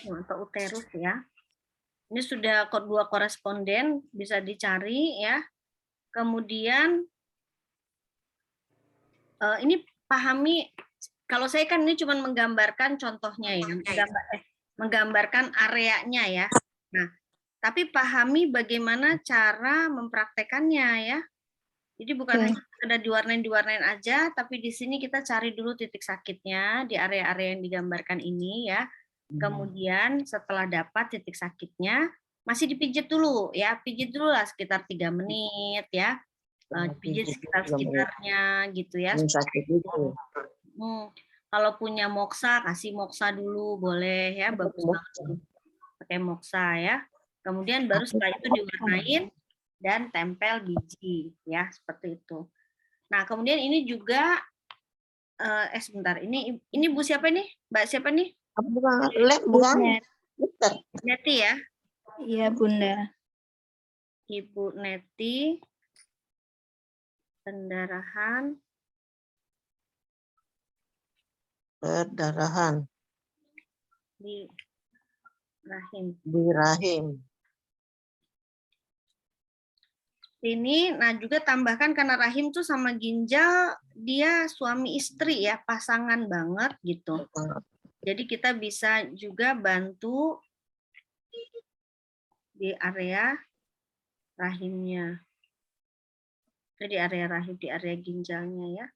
Atau uterus ya. Ini sudah dua koresponden, bisa dicari ya. Kemudian ini pahami, kalau saya kan ini cuma menggambarkan contohnya ya, menggambarkan areanya ya. Nah, tapi pahami bagaimana cara mempraktekannya ya. Jadi bukan hanya sekedar diwarnain aja, tapi di sini kita cari dulu titik sakitnya di area-area yang digambarkan ini ya. Kemudian setelah dapat titik sakitnya, masih dipijit dulu ya, pijit dulu lah sekitar 3 menit ya. Pijit sekitar-sekitarnya gitu ya. Kalau punya moksa, kasih moksa dulu boleh ya, bagus banget pakai moksa ya. Kemudian baru setelah itu diwarnain dan tempel biji ya, seperti itu. Nah, kemudian ini juga sebentar, ini Bu siapa nih? Mbak siapa nih? Bukan. Neti ya. Iya, Bunda. Ibu Neti, pendarahan di rahim. Ini, nah juga tambahkan karena rahim tuh sama ginjal dia suami istri ya, pasangan banget gitu. Jadi kita bisa juga bantu di area rahimnya. Di area rahim, di area ginjalnya ya.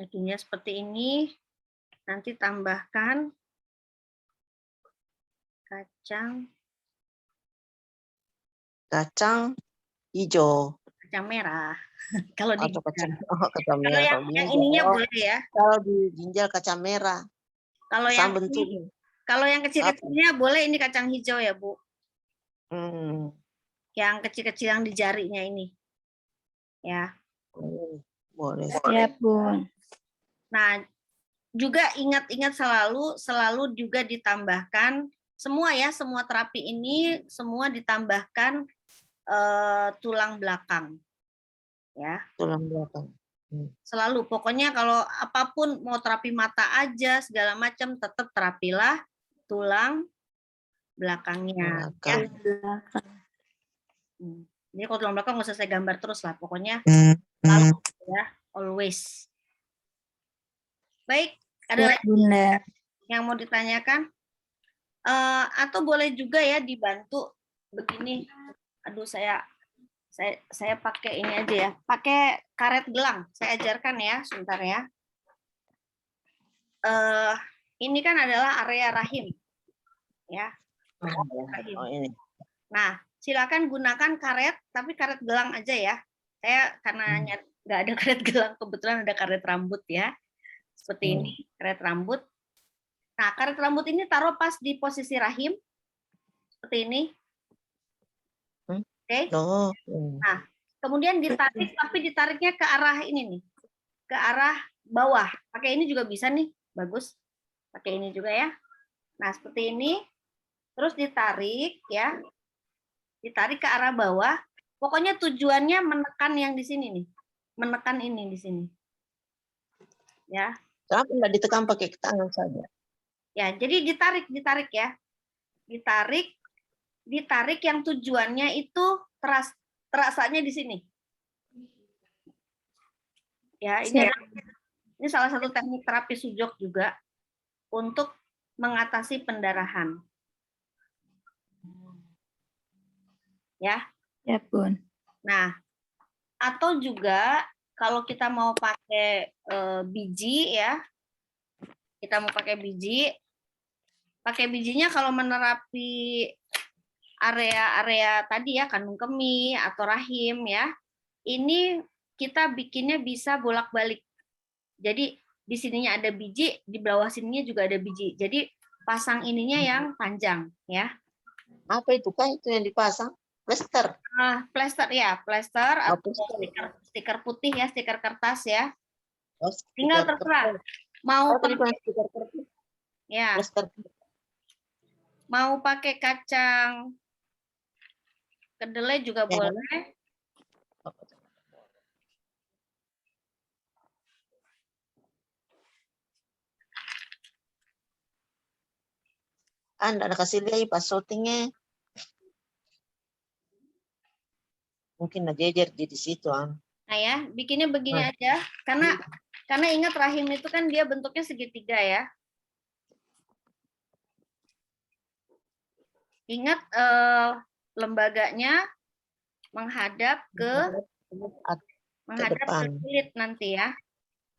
Jadinya seperti ini. Nanti tambahkan kacang hijau. Kacang merah. Kalau di Kacang kalau merah. yang ininya boleh ya. Kalau di ginjal kacang merah. Kalau yang ini, kalau yang kecil-kecilnya boleh ini kacang hijau ya, Bu. Yang kecil-kecil yang di jarinya ini. Ya. Boleh. Siap, Bun. Nah, juga ingat-ingat selalu juga ditambahkan semua ya, semua terapi ini semua ditambahkan tulang belakang. Ya. Tulang belakang. Selalu, pokoknya kalau apapun mau terapi mata aja segala macam tetap terapilah tulang belakangnya. Ya. Jadi kalau tulang belakang nggak usah saya gambar terus lah, pokoknya selalu ya, always. Baik, ada lagi yang mau ditanyakan? Atau boleh juga ya dibantu begini. Aduh, saya pakai ini aja ya, pakai karet gelang. Saya ajarkan ya, sebentar ya. Ini kan adalah area rahim, ya. Rahim. Ini. Nah, silakan gunakan karet, tapi karet gelang aja ya. Saya karena nggak ada karet gelang, kebetulan ada karet rambut ya. Seperti ini, karet rambut. Nah, karet rambut ini taruh pas di posisi rahim. Seperti ini. Oke. Oh. Nah, kemudian ditarik, tapi ditariknya ke arah ini nih. Ke arah bawah. Pakai ini juga bisa nih. Bagus. Pakai ini juga ya. Nah, seperti ini. Terus ditarik ya. Ditarik ke arah bawah. Pokoknya tujuannya menekan yang di sini nih. Menekan ini di sini. Ya. Kenapa enggak ditekan pakai tangan saja? Ya, jadi ditarik ya. Ditarik yang tujuannya itu terasanya di sini. Ya, ini salah satu teknik terapi sujok juga untuk mengatasi pendarahan. Ya. Ya, Bun. Nah, atau juga kalau kita mau pakai biji ya, kita mau pakai bijinya kalau menerapi area-area tadi ya, kandung kemih atau rahim ya, ini kita bikinnya bisa bolak-balik. Jadi di sininya ada biji, di bawah sininya juga ada biji. Jadi pasang ininya yang panjang ya. Apa itu kah itu yang dipasang? Plester. Plester ya, plester Oh, atau plester. stiker putih ya, stiker kertas ya. Oh, Tinggal terserah. Mau tadi pakai stiker kertas. ya, Plester. mau pakai kacang kedelai juga Ya. boleh. Anda ada kasih lihat pas shootingnya. Mungkin ada jejer di situ. Nah ya, bikinnya begini aja. Karena ingat rahim itu kan dia bentuknya segitiga ya. Ingat lembaganya menghadap ke depan. kulit nanti ya.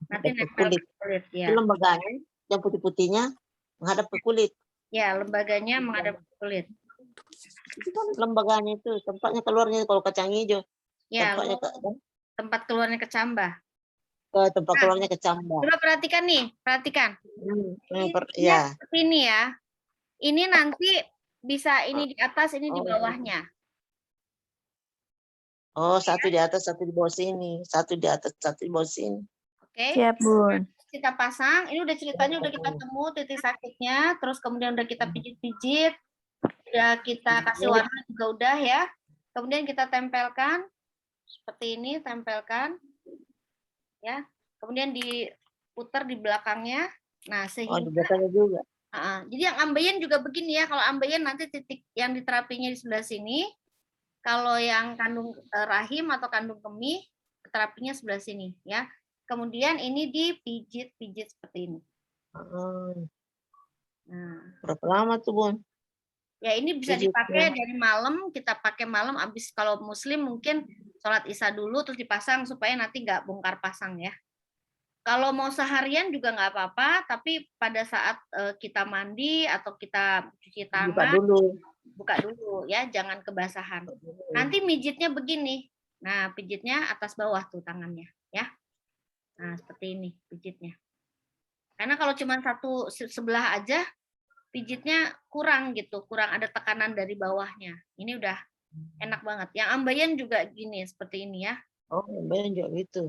Nanti Ke nempel kulit. ke kulit ya. Itu lembaganya yang putih-putihnya menghadap ke kulit. Ya, lembaganya menghadap ke kulit. Itu kan lembaganya itu tempatnya keluarnya kalau kacang hijau. Ya, Tempatnya tempat keluarnya kecambah. tempat keluarnya kecambah. Coba perhatikan nih, perhatikan. Ya. Seperti ini ya. Ini nanti bisa ini di atas, ini di bawahnya. Oh, satu di atas, satu di bawah sini. Satu di atas, satu di bawah sini. Oke. Siap, Bun. Kita pasang, ini udah ceritanya udah kita temu titik sakitnya, terus kemudian udah kita pijit-pijit, udah kita kasih warna juga udah ya. Kemudian kita tempelkan seperti ini, tempelkan ya. Kemudian diputar di belakangnya. Nah, sehingga di belakangnya juga. Jadi yang ambeien juga begini ya. Kalau ambeien nanti titik yang diterapinya di sebelah sini. Kalau yang kandung rahim atau kandung kemih, terapinya sebelah sini ya. Kemudian ini dipijit-pijit seperti ini. Nah, berapa lama tuh, Bun? Ya ini bisa dipakai dari malam, kita pakai malam, habis kalau muslim mungkin sholat isya dulu terus dipasang supaya nanti nggak bongkar pasang ya. Kalau mau seharian juga nggak apa-apa, tapi pada saat kita mandi atau kita cuci tangan, buka dulu ya, jangan kebasahan. Nanti mijitnya begini, nah pijitnya atas bawah tuh tangannya ya. Nah seperti ini pijitnya. Karena kalau cuma satu sebelah aja, pijitnya kurang gitu, kurang ada tekanan dari bawahnya. Ini udah enak banget. Yang ambeien juga gini, seperti ini ya. Oh, ambeien juga gitu.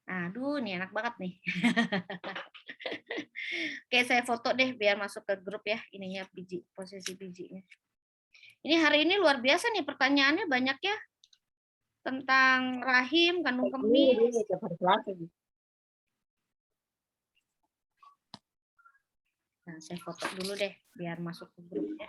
Aduh, ini enak banget nih. Oke, saya foto deh biar masuk ke grup ya, ininya biji, posisi bijinya. Ini hari ini luar biasa nih pertanyaannya banyak ya. Tentang rahim, kandung kemih. Nah, saya foto dulu deh biar masuk ke grup ya.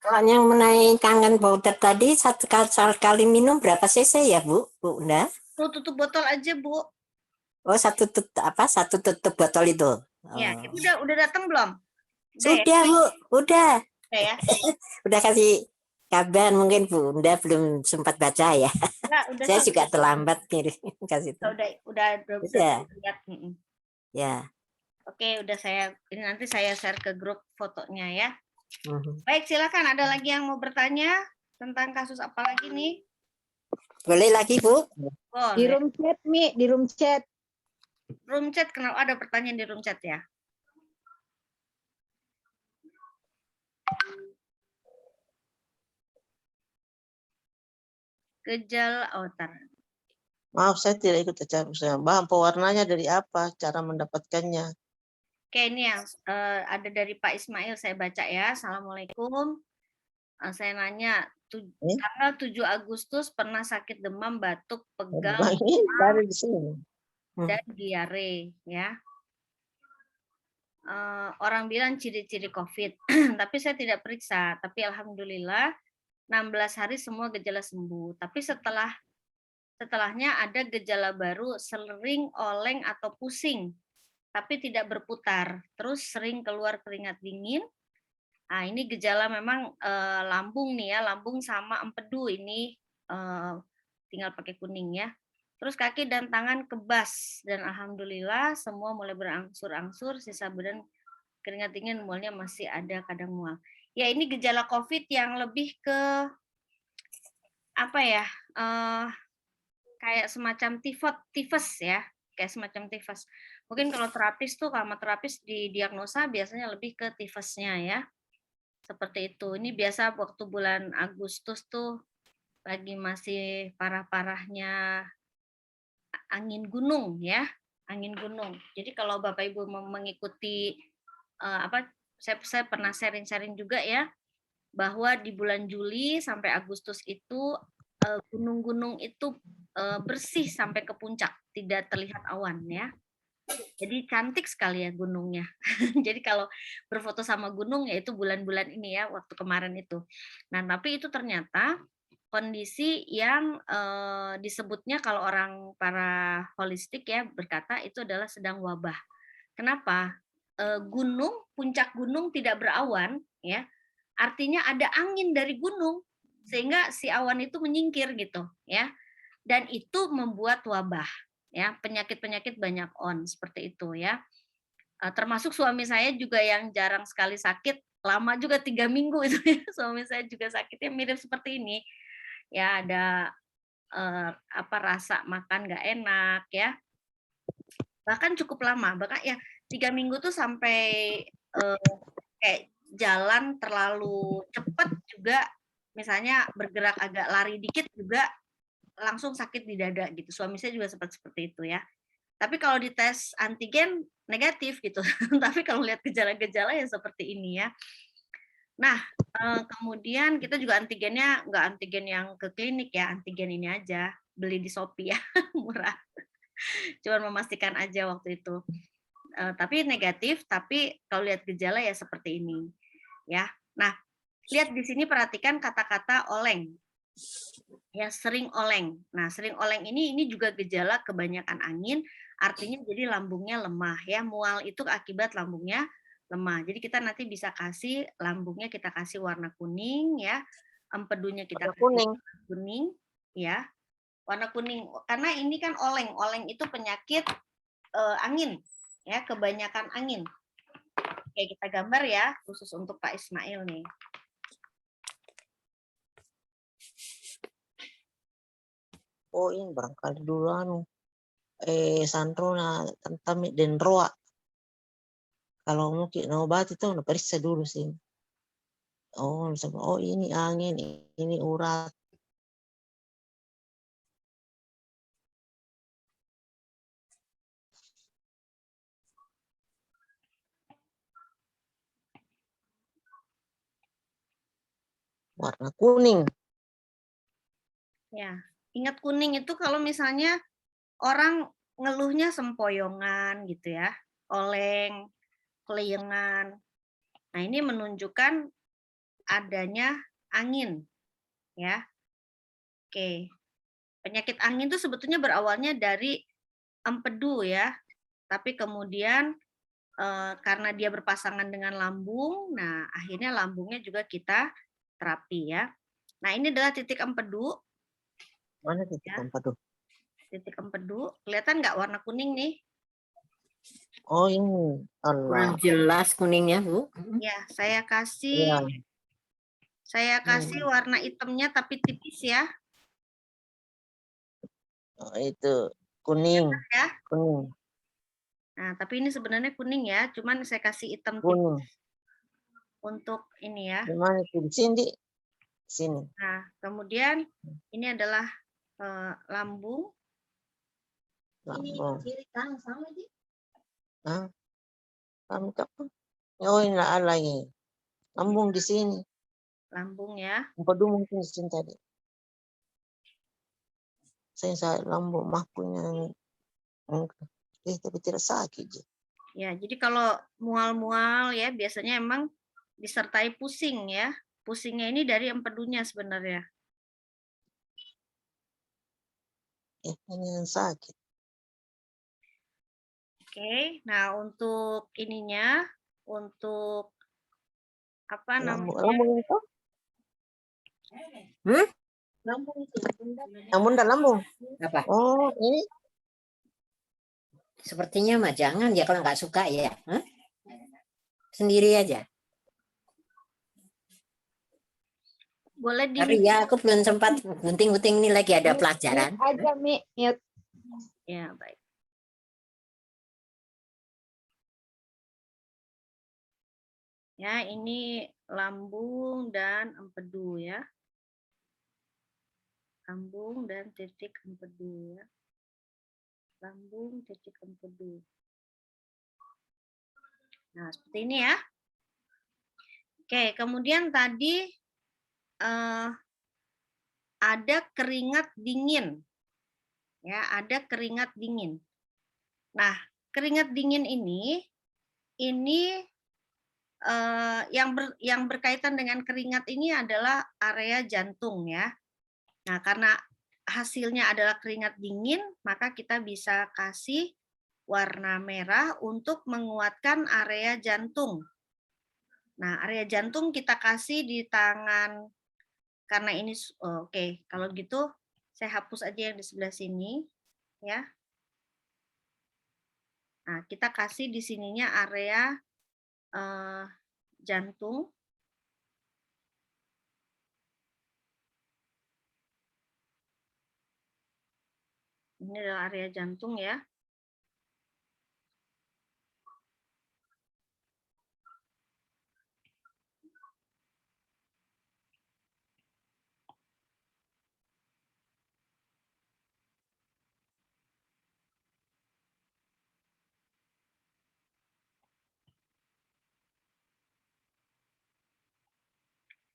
Kalau yang menaik kangen powder tadi satu kali minum berapa cc ya Bu? Bu Unda? Tutup botol aja Bu. Oh satu tutup botol itu. Ya, udah datang belum? Sudah Bu, udah. Ya. Udah kasih kabar mungkin Bunda belum sempat baca ya. Enggak, udah Saya sih. juga terlambat nih kasih tahu. Udah Udah. lihat. Mm-mm. Ya. Oke, udah ini nanti saya share ke grup fotonya ya. Mhm. Baik, silakan. Ada lagi yang mau bertanya tentang kasus apa lagi nih? Boleh lagi Bu? Di Boleh. room chat, Mi, di room chat. Room chat, kenapa ada pertanyaan di room chat ya? Gejala, tar. Maaf, saya tidak ikut acara saya. Paham pewarnanya dari apa, cara mendapatkannya. Oke, ini yang ada dari Pak Ismail, saya baca ya. Assalamualaikum. Saya nanya, tanggal 7 Agustus pernah sakit demam, batuk, pegal, Ini dari di sini. dan diare ya. Orang bilang ciri-ciri COVID, tapi saya tidak periksa. Tapi alhamdulillah 16 hari semua gejala sembuh. Tapi setelahnya ada gejala baru, sering oleng atau pusing, tapi tidak berputar. Terus sering keluar keringat dingin. Nah, ini gejala memang lambung nih ya, lambung sama empedu ini tinggal pakai kuning ya. Terus kaki dan tangan kebas dan alhamdulillah semua mulai berangsur-angsur, sisa badan keringat dingin, mualnya masih ada, kadang mual. Ya ini gejala COVID yang lebih ke apa ya? Kayak semacam tifus ya, kayak semacam tifus. Mungkin kalau terapis didiagnosa biasanya lebih ke tifusnya ya. Seperti itu. Ini biasa waktu bulan Agustus tuh lagi masih parah-parahnya angin gunung ya, angin gunung. Jadi kalau Bapak Ibu mau mengikuti saya pernah sharing-sharing juga ya, bahwa di bulan Juli sampai Agustus itu gunung-gunung itu bersih sampai ke puncak, tidak terlihat awan ya. Jadi cantik sekali ya gunungnya. Jadi kalau berfoto sama gunung ya itu bulan-bulan ini ya, waktu kemarin itu. Nah, tapi itu ternyata kondisi yang disebutnya kalau orang para holistik ya berkata itu adalah sedang wabah. Kenapa? Puncak gunung tidak berawan ya. Artinya ada angin dari gunung sehingga si awan itu menyingkir gitu ya. Dan itu membuat wabah ya, penyakit-penyakit banyak seperti itu ya. Termasuk suami saya juga yang jarang sekali sakit, lama juga 3 minggu itu ya. Suami saya juga sakitnya mirip seperti ini. Ya ada rasa makan nggak enak ya. Bahkan cukup lama, bahkan ya 3 minggu tuh sampai kayak jalan terlalu cepat juga, misalnya bergerak agak lari dikit juga langsung sakit di dada gitu. Suami saya juga seperti itu ya. Tapi kalau dites antigen negatif gitu. Tapi kalau lihat gejala-gejala ya seperti ini ya. Nah, kemudian kita juga antigennya nggak antigen yang ke klinik ya, antigen ini aja, beli di Shopee ya, murah. Cuma memastikan aja waktu itu. Tapi negatif, tapi kalau lihat gejala ya seperti ini. Ya. Nah, lihat di sini perhatikan kata-kata oleng. Ya, sering oleng. Nah, sering oleng ini juga gejala kebanyakan angin, artinya jadi lambungnya lemah ya. Mual itu akibat lambungnya lemah. Jadi kita nanti bisa kasih lambungnya kita kasih warna kuning ya. Empedunya kita kasih Kuning. warna kuning ya. Warna kuning karena ini kan oleng. Oleng itu penyakit angin ya, kebanyakan angin. Oke, kita gambar ya khusus untuk Pak Ismail nih. Oh ini barangkali dulu Sandrona tentang dendroa. Kalau mungkin obat itu periksa dulu sih. Oh ini angin, ini urat. Warna kuning. Ya, ingat kuning itu kalau misalnya orang ngeluhnya sempoyongan gitu ya, oleng, keleyengan. Nah, ini menunjukkan adanya angin ya. Oke. Penyakit angin itu sebetulnya berawalnya dari empedu ya. Tapi kemudian karena dia berpasangan dengan lambung, nah akhirnya lambungnya juga kita terapi ya. Nah, ini adalah titik empedu. Mana titik Ya. empedu? Titik empedu. Kelihatan nggak warna kuning nih? Oh ini. Kurang Allah. jelas kuningnya, Bu. Ya, saya Iya. kasih warna hitamnya tapi tipis ya. Oh, itu kuning. Ya. Kuning. Nah, tapi ini sebenarnya kuning ya, cuman saya kasih hitam tipis Kuning. untuk ini ya. Di mana itu? Di sini. Sini. Nah, kemudian ini adalah lambung. Lambung. Hah? Kami kapan? Oh ini lagi. Lambung di sini. Lambung ya. Empedu mungkin di sini tadi. Saya lambung mah punya. Tapi tidak sakit. Ya, jadi kalau mual-mual ya biasanya emang disertai pusing ya. Pusingnya ini dari empedunya sebenarnya. Ini yang sakit. Oke, nah untuk ininya, untuk apa Lambung. namanya? Lambung itu? Hmm? Lambung itu. Lambung dan lambung. Apa? Oh ini. Sepertinya mah jangan ya kalau nggak suka ya. Hah? Sendiri aja. Boleh di Tapi ya aku belum sempat gunting-gunting, ini lagi ada pelajaran. Mute aja, Mi. Mute. ya, baik. Ya, ini lambung dan empedu ya. Lambung dan titik empedu ya. Lambung titik empedu. Nah, seperti ini ya. Oke, kemudian tadi ada keringat dingin. Ya, ada keringat dingin. Nah, keringat dingin ini yang berkaitan dengan keringat ini adalah area jantung ya. Nah, karena hasilnya adalah keringat dingin, maka kita bisa kasih warna merah untuk menguatkan area jantung. Nah, area jantung kita kasih di tangan, karena ini, oke, kalau gitu saya hapus aja yang di sebelah sini, ya. Nah, kita kasih di sininya area jantung. Ini adalah area jantung ya.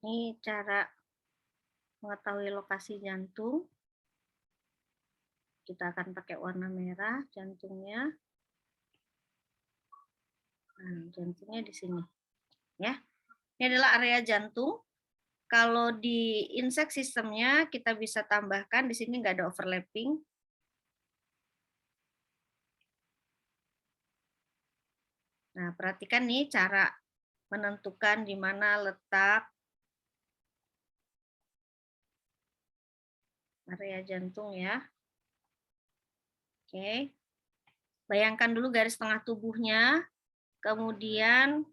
Ini cara mengetahui lokasi jantung. Kita akan pakai warna merah jantungnya. Nah, jantungnya di sini. Ya. Ini adalah area jantung. Kalau di insect sistemnya kita bisa tambahkan, di sini nggak ada overlapping. Nah, perhatikan nih cara menentukan di mana letak area jantung ya. Oke. Bayangkan dulu garis tengah tubuhnya, kemudian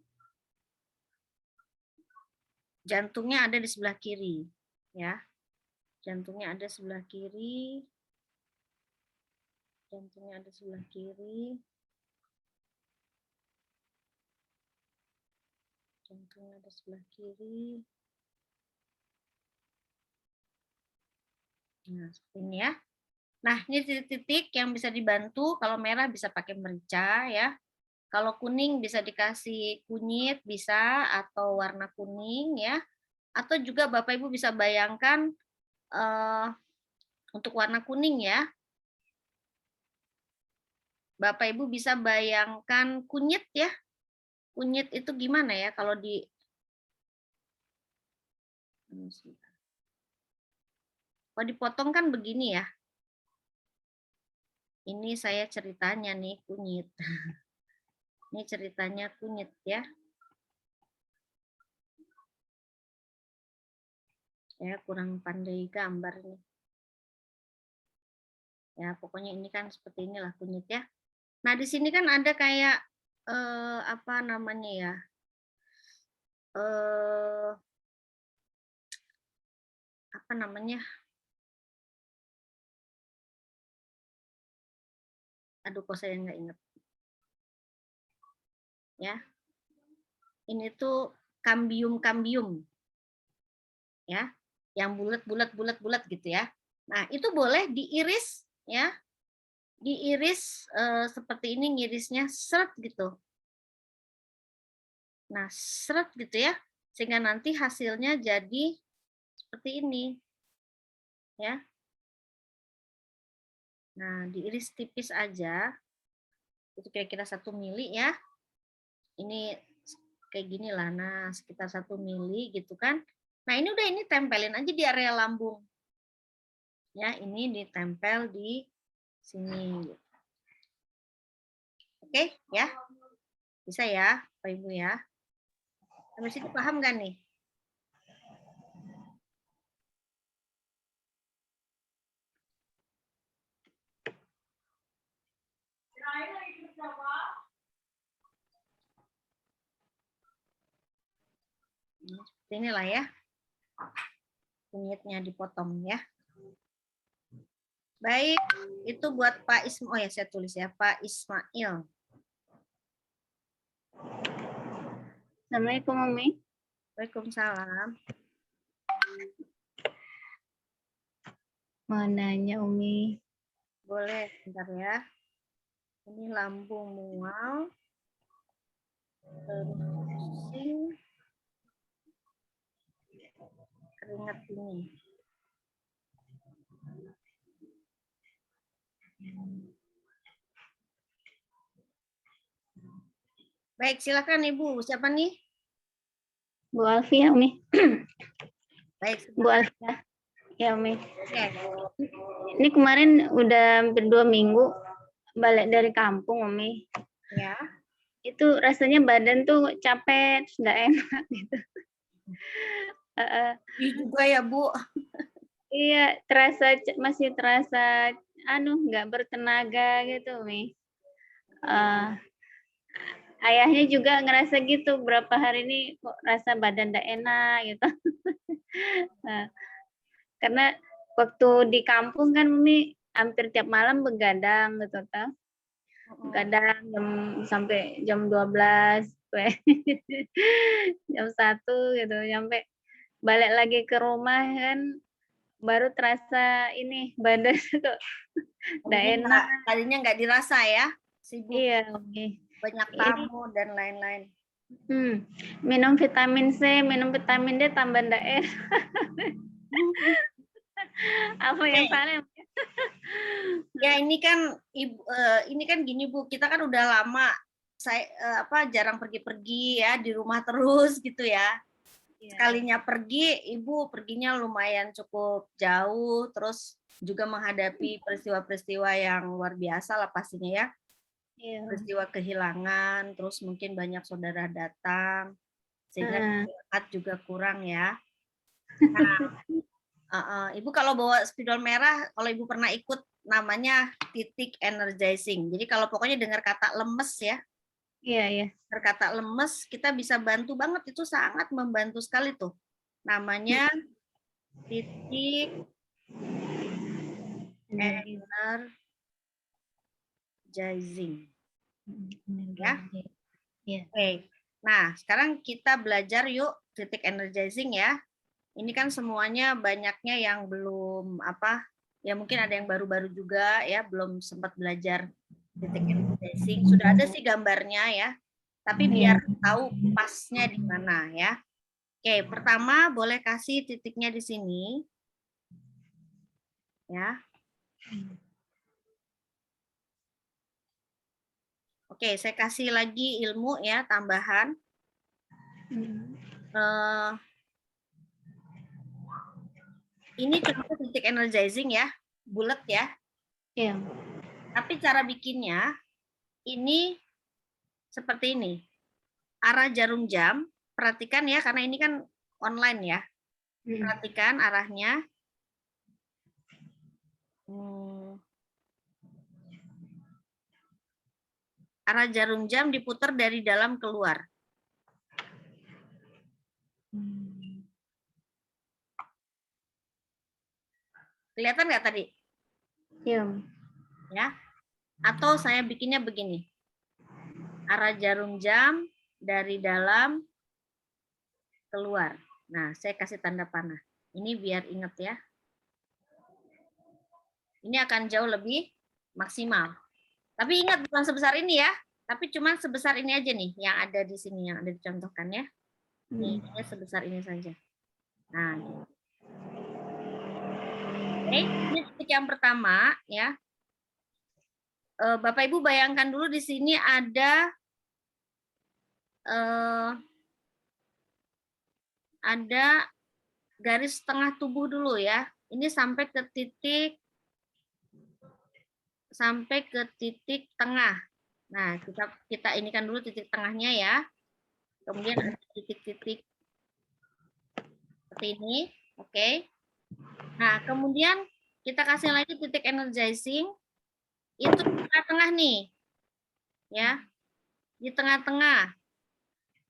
jantungnya ada di sebelah kiri, ya. Jantungnya ada sebelah kiri. Jantungnya ada sebelah kiri. Jantungnya ada sebelah kiri. Nah, seperti ini ya. Nah, ini titik-titik yang bisa dibantu. Kalau merah bisa pakai merica ya. Kalau kuning bisa dikasih kunyit, bisa, atau warna kuning ya. Atau juga Bapak Ibu bisa bayangkan untuk warna kuning ya. Bapak Ibu bisa bayangkan kunyit ya. Kunyit itu gimana ya kalau di kalau dipotong kan begini ya. Ini saya ceritanya nih kunyit. Ini ceritanya kunyit ya. Saya kurang pandai gambar nih. Ya, pokoknya ini kan seperti inilah kunyit ya. Nah, di sini kan ada kayak apa namanya ya? Apa namanya? Aduh, kok saya nggak ingat. Ya, ini tuh kambium, ya, yang bulat gitu ya. Nah, itu boleh diiris, ya, diiris seperti ini, ngirisnya seret gitu. Nah, seret gitu ya, sehingga nanti hasilnya jadi seperti ini, ya. Nah, diiris tipis aja, itu kira-kira 1 mili ya. Ini kayak gini lah, nah sekitar 1 mili gitu kan. Nah ini udah, ini tempelin aja di area lambung. Ya, ini ditempel di sini. Oke ya, bisa ya Bapak Ibu ya. Sampai situ paham gak nih? Seperti inilah ya, kunyitnya dipotong ya. Baik, itu buat Pak Ismail. Oh ya, saya tulis ya, Pak Ismail. Assalamualaikum Umi. Waalaikumsalam. Mau nanya Umi. Boleh, bentar ya. Ini lambung mual. Terus pusing. Keringat dingin. Baik, silakan Ibu. Siapa nih? Bu Alfi ya Umi. Baik, Bu Alfi ya Umi. oke. Ini kemarin udah hampir 2 minggu balik dari kampung Umi. Ya. Itu rasanya badan tuh capek, terus nggak enak gitu. Ini juga ya, Bu. Iya, masih terasa nggak bertenaga gitu Umi. Ayahnya juga ngerasa gitu, berapa hari ini kok rasa badan nggak enak gitu. Nah, karena waktu di kampung kan Umi hampir tiap malam begadang gitu kan. Begadang sampai jam 12, jam 1 gitu, sampai balik lagi ke rumah kan baru terasa ini badan kok nggak enak. Tadinya nggak dirasa ya, sibuk. Iya, Umi. Banyak tamu dan lain-lain. Minum vitamin C, minum vitamin D tambah ndak enak. Apa yang salah? Ya ini kan Ibu, ini kan gini Bu, kita kan udah lama jarang pergi-pergi ya, di rumah terus gitu ya. Sekalinya pergi, Ibu perginya lumayan cukup jauh, terus juga menghadapi peristiwa-peristiwa yang luar biasa lah pastinya ya. Peristiwa kehilangan, terus mungkin banyak saudara datang, sehingga semangat juga kurang ya. Nah, Ibu kalau bawa spidol merah, kalau Ibu pernah ikut namanya titik energizing. Jadi kalau pokoknya dengar kata lemes ya, dengar kata lemes, kita bisa bantu banget, itu sangat membantu sekali tuh. Namanya titik energizing. Ya. Oke. Nah, sekarang kita belajar yuk titik energizing ya. Ini kan semuanya banyaknya yang belum ya mungkin ada yang baru-baru juga ya, belum sempat belajar titik energizing. Sudah ada sih gambarnya ya. Tapi biar tahu pasnya di mana ya. Oke, pertama boleh kasih titiknya di sini. Ya. Oke, saya kasih lagi ilmu ya, tambahan. Ini contoh titik energizing ya, bulat ya. Iya. Tapi cara bikinnya, ini seperti ini. Arah jarum jam, perhatikan ya, karena ini kan online ya. Perhatikan arahnya. Arah jarum jam diputar dari dalam keluar. Kelihatan nggak tadi? Iya. Ya. Atau saya bikinnya begini. Arah jarum jam dari dalam keluar. Nah, saya kasih tanda panah. Ini biar ingat ya. Ini akan jauh lebih maksimal. Tapi ingat bukan sebesar ini ya. Tapi cuma sebesar ini aja nih yang ada di sini, yang ada dicontohkan ya. Ini sebesar ini saja. Nah, gitu. Oke, ini titik yang pertama ya. Bapak Ibu bayangkan dulu di sini ada garis tengah tubuh dulu ya. Ini sampai ke titik tengah. Nah, kita ini kan dulu titik tengahnya ya. Kemudian ada titik-titik seperti ini, oke. Nah, kemudian kita kasih lagi titik energizing. Itu di tengah-tengah nih, ya, di tengah-tengah.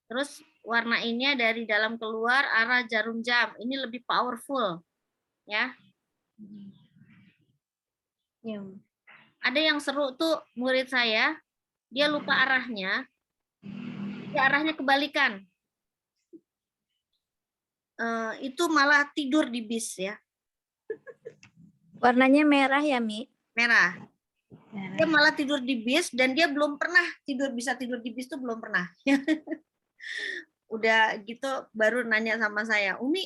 Terus warna ini dari dalam keluar arah jarum jam. Ini lebih powerful, ya. Ada yang seru tuh murid saya, dia lupa arahnya, dia arahnya kebalikan. Itu malah tidur di bis ya. Warnanya merah ya, Mi? Merah. Dia malah tidur di bis dan dia belum pernah bisa tidur di bis tuh belum pernah. Udah gitu baru nanya sama saya, Umi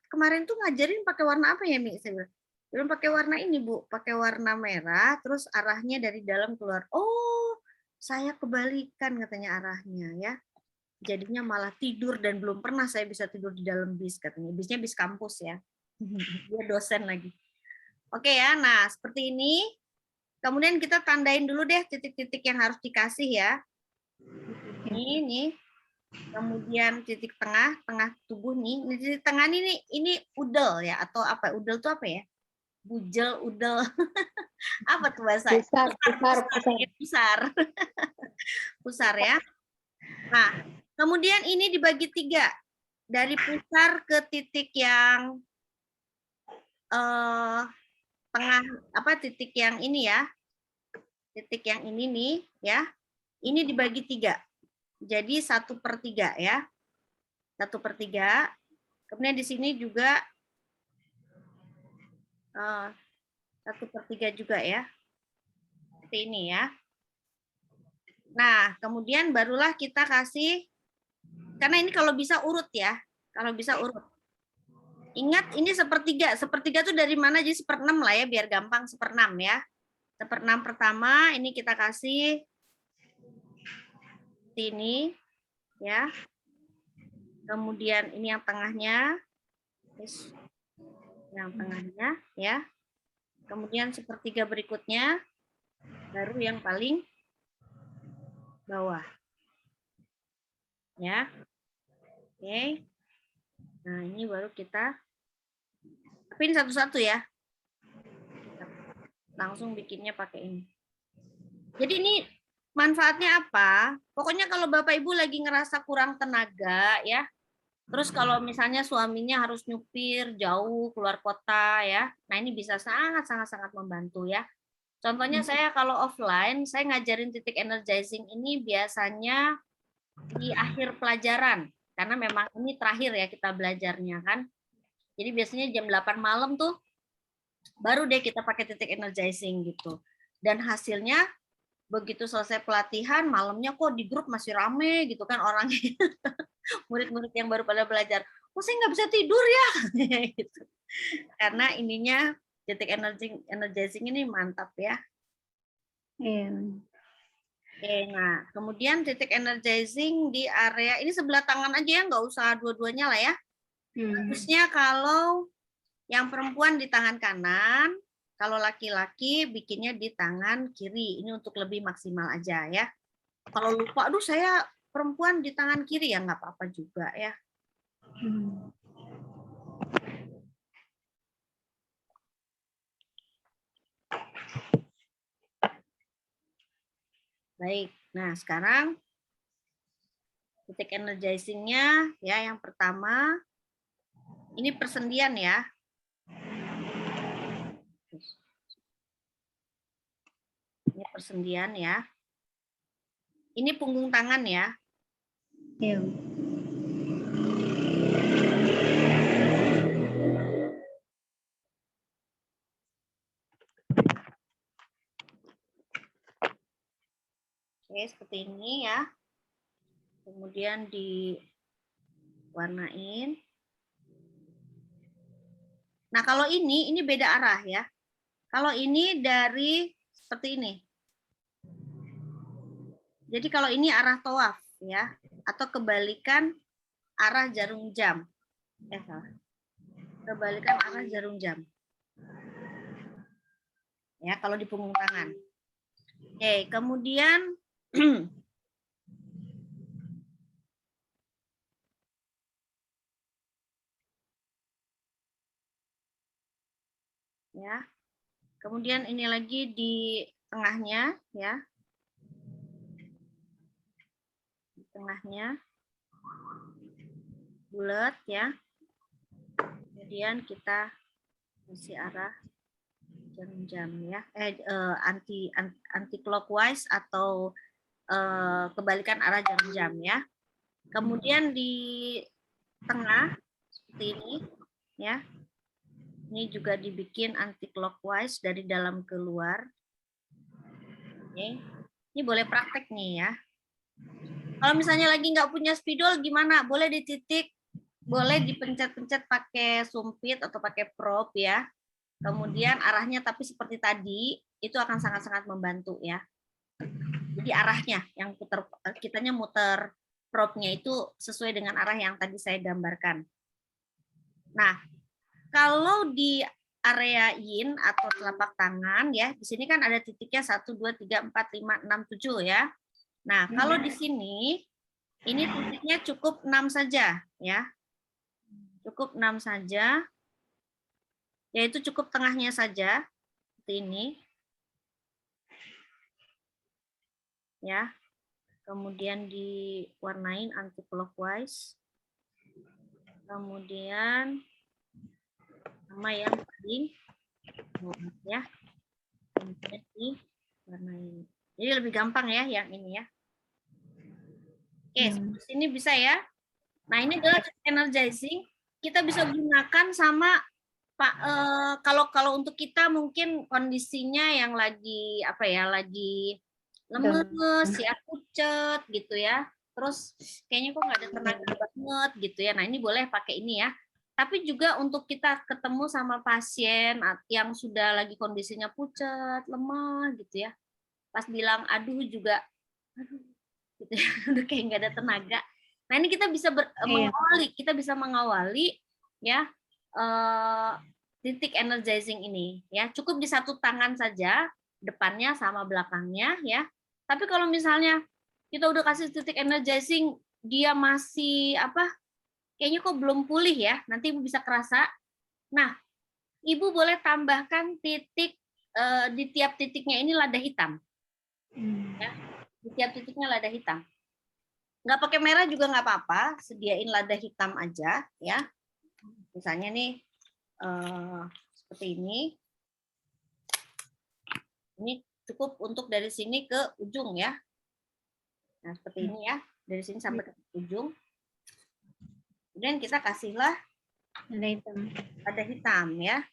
kemarin tuh ngajarin pakai warna apa ya, Mi? Saya bilang, belum pakai warna ini, Bu, pakai warna merah, terus arahnya dari dalam keluar. Oh, saya kebalikan katanya arahnya ya. Jadinya malah tidur dan belum pernah saya bisa tidur di dalam bis katanya. Bisnya bis kampus ya. Dia dosen lagi. Oke ya, nah seperti ini. Kemudian kita tandain dulu deh titik-titik yang harus dikasih ya. Ini. Kemudian titik tengah tubuh nih. Ini titik tengah ini udel ya atau apa? Udel itu apa ya? Bujel, udel. Apa tuh bahasa? Pusar. Pusar ya. Nah, kemudian ini dibagi 3. Dari pusar ke titik yang tengah, titik yang ini ya. Titik yang ini nih ya. Ini dibagi 3. Jadi 1/3 ya. 1/3. Kemudian di sini juga 1/3 juga ya. Seperti ini ya. Nah, kemudian barulah kita kasih, karena ini kalau bisa urut ya. Kalau bisa urut. Ingat ini 1/3. 1/3 itu dari mana? Jadi 1/6 lah ya, biar gampang 1/6 ya. 1/6 pertama ini kita kasih sini ya. Kemudian ini yang tengahnya. Yang tengahnya ya. Kemudian 1/3 berikutnya baru yang paling bawah. Ya. Oke. Nah, ini baru kita, tapi ini satu-satu ya. Langsung bikinnya pakai ini. Jadi ini manfaatnya apa? Pokoknya kalau Bapak Ibu lagi ngerasa kurang tenaga ya, terus kalau misalnya suaminya harus nyupir jauh keluar kota ya, nah ini bisa sangat membantu ya. Contohnya saya kalau offline, saya ngajarin titik energizing ini biasanya di akhir pelajaran. Karena memang ini terakhir ya kita belajarnya kan. Jadi biasanya jam 8 malam tuh baru deh kita pakai titik energizing gitu. Dan hasilnya begitu selesai pelatihan, malamnya kok di grup masih rame gitu kan orangnya. Murid-murid yang baru pada belajar. Oh saya nggak bisa tidur ya. Gitu. Karena ininya titik energizing ini mantap ya. Oke, nah kemudian titik energizing di area ini sebelah tangan aja ya, nggak usah dua-duanya lah ya. Harusnya kalau yang perempuan di tangan kanan, kalau laki-laki bikinnya di tangan kiri. Ini untuk lebih maksimal aja ya. Kalau lupa, aduh saya perempuan di tangan kiri ya nggak apa-apa juga ya. Baik. Nah, sekarang titik energizing-nya ya yang pertama ini persendian ya. Ini persendian ya. Ini punggung tangan ya. Iya. Oke, seperti ini ya. Kemudian diwarnain. Nah, kalau ini beda arah ya. Kalau ini dari seperti ini. Jadi kalau ini arah tawaf ya, atau kebalikan arah jarum jam. Salah. Kebalikan arah jarum jam. Ya, kalau di punggung tangan. Oke, kemudian ya. Kemudian ini lagi di tengahnya ya. Di tengahnya bulat ya. Kemudian kita kasih arah jarum jam ya. Anti clockwise atau kebalikan arah jarum jam ya. Kemudian di tengah seperti ini ya. Ini juga dibikin anti clockwise dari dalam keluar. Oke. Ini boleh praktek nih ya. Kalau misalnya lagi nggak punya spidol gimana? Boleh dititik, boleh dipencet-pencet pakai sumpit atau pakai prop ya. Kemudian arahnya tapi seperti tadi itu akan sangat-sangat membantu ya. Jadi arahnya yang kitanya muter propnya itu sesuai dengan arah yang tadi saya gambarkan. Nah, kalau di area yin atau telapak tangan ya, di sini kan ada titiknya 1, 2, 3, 4, 5, 6, 7 ya. Nah, kalau di sini ini titiknya cukup 6 saja ya. Cukup 6 saja. Yaitu cukup tengahnya saja seperti ini. Ya. Kemudian diwarnain anti clockwise. Kemudian sama yang tadi ya. Kemudian diwarnain. Jadi lebih gampang ya yang ini ya. Oke, seperti ini bisa ya. Nah, ini adalah energizing. Kita bisa gunakan sama Pak, kalau untuk kita mungkin kondisinya yang lagi apa ya, lagi lemes, ya pucet gitu ya. Terus kayaknya kok nggak ada tenaga banget gitu ya. Nah, ini boleh pakai ini ya. Tapi juga untuk kita ketemu sama pasien yang sudah lagi kondisinya pucet, lemah gitu ya. Pas bilang aduh juga, aduh gitu ya, udah kayak nggak ada tenaga. Nah, ini kita bisa mengawali ya titik energizing ini ya. Cukup di satu tangan saja, depannya sama belakangnya ya. Tapi kalau misalnya kita udah kasih titik energizing dia masih kayaknya kok belum pulih ya, nanti Ibu bisa kerasa. Nah, Ibu boleh tambahkan titik di tiap titiknya ini lada hitam. Ya, di tiap titiknya lada hitam. Nggak pakai merah juga nggak apa-apa, sediain lada hitam aja ya. Misalnya nih seperti ini. Ini cukup untuk dari sini ke ujung ya. Nah, seperti ini ya, dari sini sampai ke ujung. Kemudian kita kasihlah lada hitam ya.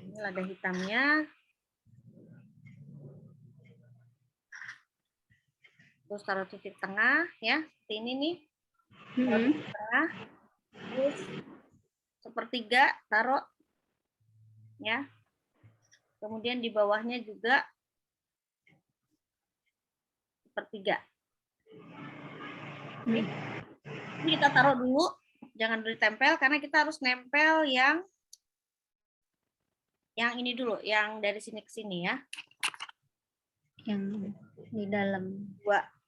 Ini lada hitamnya. Terus taruh titik tengah ya, seperti ini nih. Taruh titik tengah. Terus sepertiga taruh ya. Kemudian di bawahnya juga sepertiga. Ini kita taruh dulu, jangan ditempel karena kita harus nempel yang ini dulu, yang dari sini ke sini ya. Yang di dalam.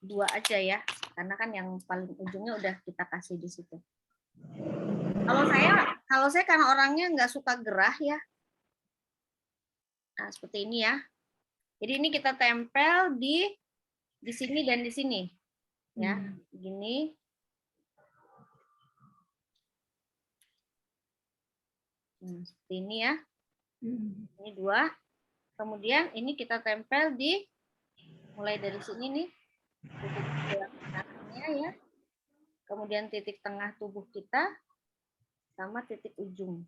Dua aja ya, karena kan yang paling ujungnya udah kita kasih di situ. Kalau saya karena orangnya nggak suka gerah ya. Nah, seperti ini ya. Jadi ini kita tempel di sini dan di sini. Ya, gini. Seperti ini ya. Ini 2. Kemudian ini kita tempel di mulai dari sini nih. Titik tengahnya ya. Kemudian titik tengah tubuh kita sama titik ujung.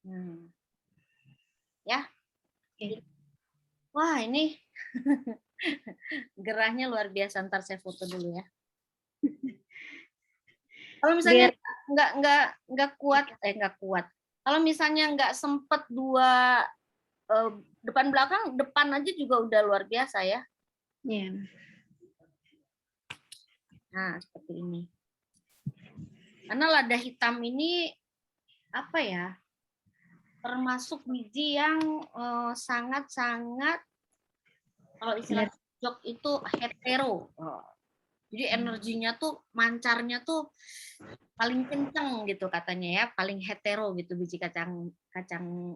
Nah. Ya. Wah, ini gerahnya luar biasa. Ntar saya foto dulu ya. Kalau misalnya nggak kuat. Kalau misalnya nggak sempet 2 depan belakang, depan aja juga udah luar biasa ya. Iya. Nah, seperti ini. Karena lada hitam ini apa ya? Termasuk biji yang sangat-sangat kalau istilah jok itu hetero. Jadi energinya tuh mancarnya tuh paling kenceng gitu katanya ya, paling hetero gitu biji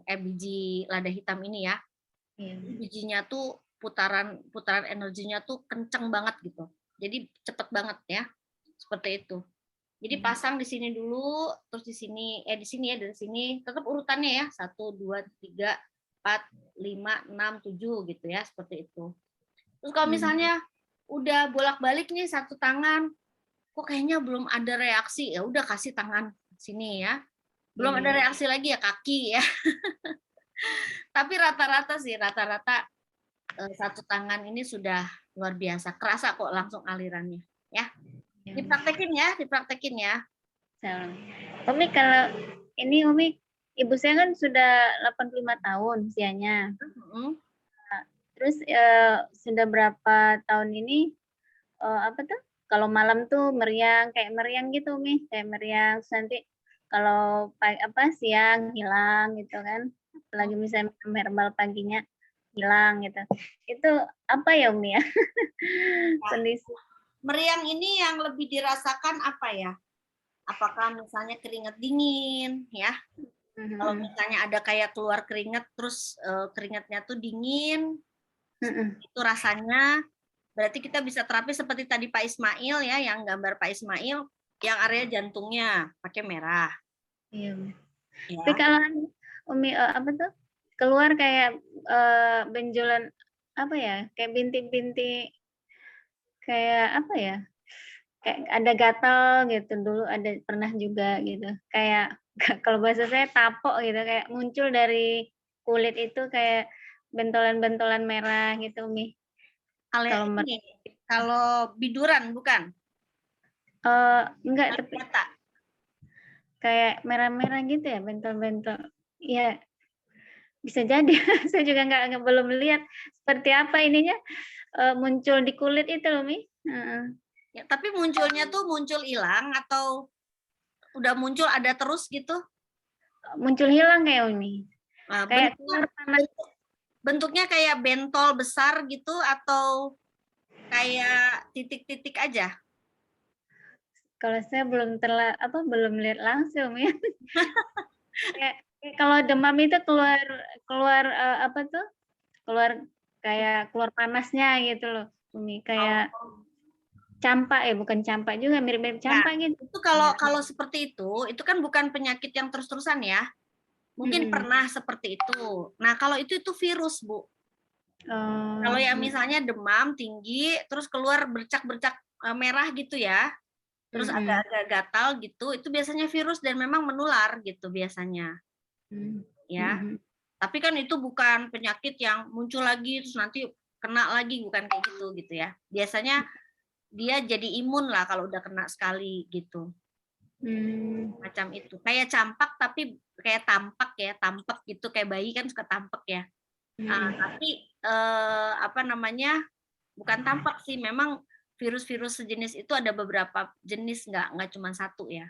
biji lada hitam ini ya. Bijinya tuh putaran energinya tuh kenceng banget gitu. Jadi cepet banget ya. Seperti itu. Jadi pasang di sini dulu, terus di sini ya dari sini tetap urutannya ya. 1 2 3 4 5 6 7 gitu ya, seperti itu. Terus kalau misalnya udah bolak-balik nih satu tangan, kok kayaknya belum ada reaksi, ya udah kasih tangan sini ya. Belum ada reaksi lagi ya kaki ya. Tapi rata-rata satu tangan ini sudah luar biasa, kerasa kok langsung alirannya ya. Dipraktekin ya. Umi kalau ini Umi, ibu saya kan sudah 85 tahun usianya. Terus sudah berapa tahun ini apa tuh? Kalau malam tuh meriang gitu Umi, kayak meriang. Terus nanti kalau siang hilang gitu kan. Apalagi misalnya herbal paginya hilang gitu. Itu apa ya Umi ya? Kondisi. Meriang ini yang lebih dirasakan apa ya? Apakah misalnya keringat dingin ya? Kalau misalnya ada kayak keluar keringat terus keringatnya tuh dingin, itu rasanya berarti kita bisa terapi seperti tadi Pak Ismail ya, yang gambar Pak Ismail yang area jantungnya pakai merah. Iya. Ya. Tapi kalau Umi apa tuh keluar kayak benjolan apa ya, kayak bintik-bintik kayak apa ya, kayak ada gatal gitu, dulu ada pernah juga gitu, kayak kalau bahasa saya tapok gitu, kayak muncul dari kulit itu kayak bentolan-bentolan merah gitu Umi. Kalau biduran bukan? Enggak, tapi kayak merah-merah gitu ya, bentol-bentol. Ya, bisa jadi. Saya juga belum lihat seperti apa ininya muncul di kulit itu loh, Mi. Ya, tapi munculnya tuh muncul hilang atau udah muncul ada terus gitu? Muncul hilang kayak Umi. Nah, kayak bentuknya kayak bentol besar gitu atau kayak titik-titik aja? Kalau saya belum lihat langsung ya. Kalau demam itu keluar apa tuh? Keluar panasnya gitu loh, Umi. Kayak campak ya, bukan campak juga, mirip-mirip campak gitu. Itu kalau seperti itu kan bukan penyakit yang terus-terusan ya. Mungkin pernah seperti itu. Nah, kalau itu virus, Bu. Kalau yang misalnya demam tinggi, terus keluar bercak-bercak merah gitu ya, terus agak-agak gatal gitu, itu biasanya virus dan memang menular gitu biasanya. Ya. Tapi kan itu bukan penyakit yang muncul lagi terus nanti kena lagi, bukan kayak gitu ya. Biasanya dia jadi imun lah kalau udah kena sekali gitu. Macam itu. Kayak campak tapi kayak tampak gitu, kayak bayi kan suka tampak ya. Tapi bukan tampak sih, memang virus-virus sejenis itu ada beberapa jenis, nggak cuma satu ya.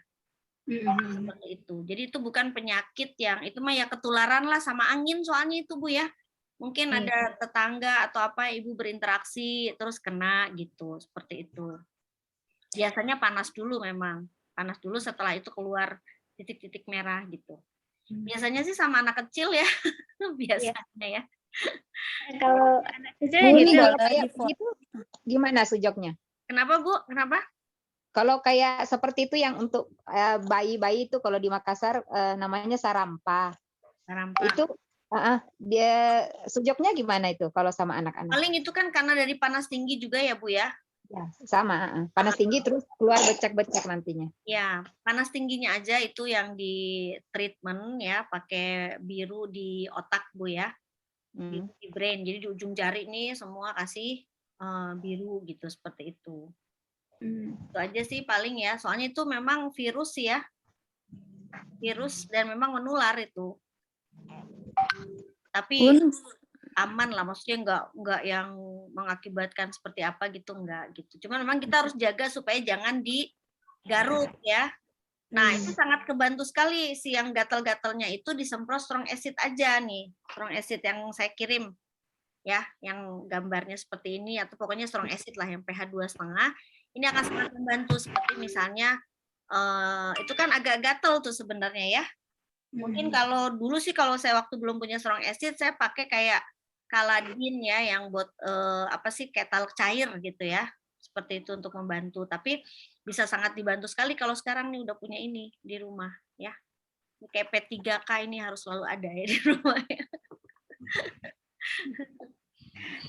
Seperti itu. Jadi itu bukan penyakit yang itu mah ya ketularan lah sama angin soalnya itu Bu ya. Mungkin ada tetangga atau apa ibu berinteraksi terus kena gitu, seperti itu. Biasanya panas dulu memang. Panas dulu, setelah itu keluar titik-titik merah gitu. Biasanya sih sama anak kecil ya. biasanya ya. Kalau anak kecil Bu, gitu ini ya, kalau kayak di foto. begitu gimana sujoknya? Kenapa Bu? Kenapa? Kalau kayak seperti itu yang untuk bayi-bayi itu kalau di Makassar namanya sarampa. Sarampa. Itu dia sujoknya gimana itu kalau sama anak-anak? Paling itu kan karena dari panas tinggi juga ya Bu ya. Ya, sama, panas tinggi terus keluar becek-becek nantinya. Ya, panas tingginya aja itu yang di treatment ya, pakai biru di otak Bu ya, di brain. Jadi di ujung jari nih semua kasih biru gitu, seperti itu. Itu aja sih paling ya, soalnya itu memang virus ya, virus dan memang menular itu. Tapi aman lah, maksudnya nggak yang mengakibatkan seperti apa gitu, nggak gitu. Cuman memang kita harus jaga supaya jangan digaruk ya. Nah itu sangat kebantu sekali si yang gatal-gatalnya itu disemprot strong acid aja nih, strong acid yang saya kirim ya, yang gambarnya seperti ini atau pokoknya strong acid lah yang pH 2,5. Ini akan sangat membantu seperti misalnya itu kan agak gatal tuh sebenarnya ya. Mungkin kalau dulu sih kalau saya waktu belum punya strong acid saya pakai kayak Kaladin ya yang buat apa sih kayak talc cair gitu ya. Seperti itu untuk membantu. Tapi bisa sangat dibantu sekali kalau sekarang nih udah punya ini di rumah ya. Kayak P3K ini harus selalu ada ya di rumah ya.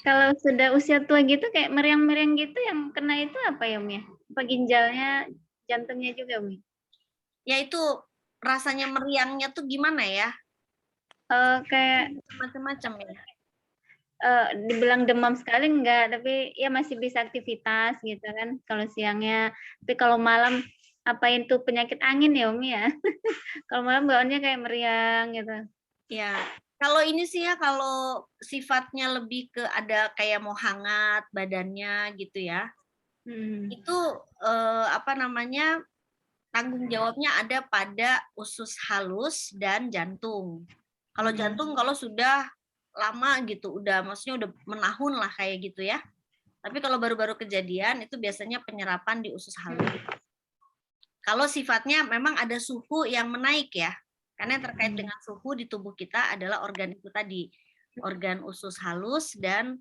kalau sudah usia tua gitu kayak meriang-meriang gitu yang kena itu apa ya, Umi? Apa ginjalnya, jantungnya juga, Umi? Ya itu rasanya meriangnya tuh gimana ya? Kayak Macam-macam ya. dibilang demam sekali enggak, tapi ya masih bisa aktivitas gitu kan kalau siangnya. Tapi kalau malam apa itu penyakit angin ya Umi ya? Kalau malam bawaannya kayak meriang gitu. Ya, kalau ini sih ya kalau sifatnya lebih ke ada kayak mau hangat badannya gitu ya. Itu apa namanya? Tanggung jawabnya ada pada usus halus dan jantung. Kalau jantung kalau sudah lama gitu, udah maksudnya udah menahun lah kayak gitu ya. Tapi kalau baru-baru kejadian itu biasanya penyerapan di usus halus. Kalau sifatnya memang ada suhu yang menaik ya, karena yang terkait dengan suhu di tubuh kita adalah organ itu tadi, organ usus halus dan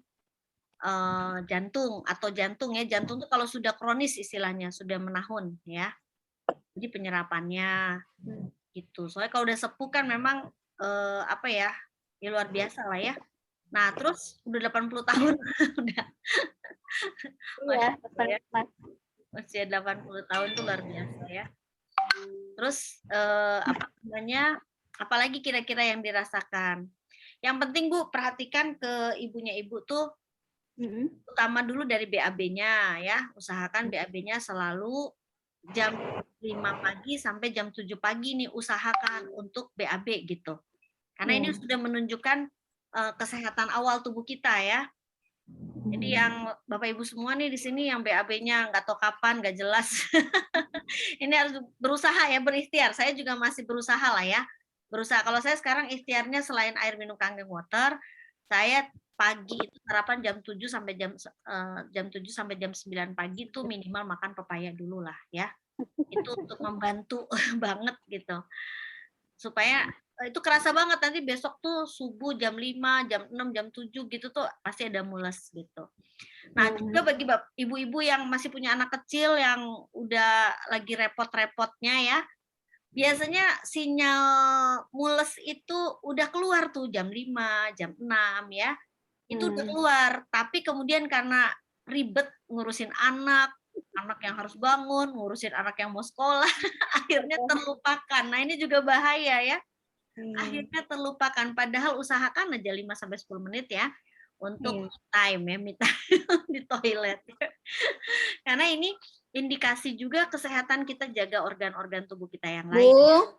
jantung atau jantung ya. Jantung itu kalau sudah kronis istilahnya, sudah menahun ya. Jadi penyerapannya gitu. Soalnya kalau udah sepuh kan memang apa ya, ya luar biasa lah ya. Nah, terus udah 80 tahun udah. Iya, Usia 80 tahun tuh luar biasa ya. Terus apa namanya? Apalagi kira-kira yang dirasakan. Yang penting Bu perhatikan ke ibunya Ibu tuh utama dulu dari BAB-nya ya. Usahakan BAB-nya selalu jam 5 pagi sampai jam 7 pagi nih usahakan untuk BAB gitu. Karena ini sudah menunjukkan kesehatan awal tubuh kita ya. Jadi yang Bapak Ibu semua nih di sini yang BAB-nya nggak tahu kapan, nggak jelas. Ini harus berusaha ya, berikhtiar. Saya juga masih berusaha lah ya. Berusaha. Kalau saya sekarang ikhtiarnya selain air minum Kangen Water, saya pagi itu sarapan jam 7 sampai jam 7 sampai jam 9 pagi itu minimal makan pepaya dulu lah ya. Itu untuk membantu banget gitu. Supaya itu kerasa banget nanti besok tuh subuh jam 5, jam 6, jam 7 gitu tuh pasti ada mules gitu. Nah, juga bagi ibu-ibu yang masih punya anak kecil yang udah lagi repot-repotnya ya, biasanya sinyal mules itu udah keluar tuh jam 5, jam 6 ya. Itu udah keluar, tapi kemudian karena ribet ngurusin anak yang harus bangun, ngurusin anak yang mau sekolah, akhirnya terlupakan. Nah, ini juga bahaya ya. Akhirnya terlupakan, padahal usahakan aja 5 sampai 10 menit ya untuk time ya, me time di toilet. Karena ini indikasi juga kesehatan kita, jaga organ-organ tubuh kita yang lain. Bu,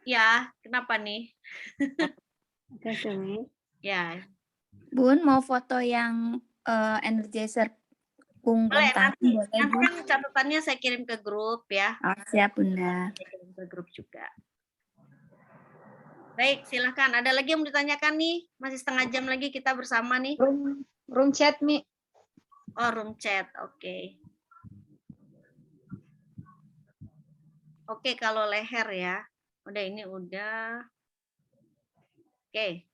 Ya, kenapa nih? Ya, Bun mau foto yang energizer punggung boleh tangan boleh nanti Bun? kan catatannya saya kirim ke grup ya. Oh, siap Bunda. Saya kirim ke grup juga. Baik, silahkan. Ada lagi yang mau ditanyakan nih? Masih setengah jam lagi kita bersama nih. Room chat, Mi. Oh, room chat. Oke. Oke, kalau leher ya. Udah ini udah. Oke.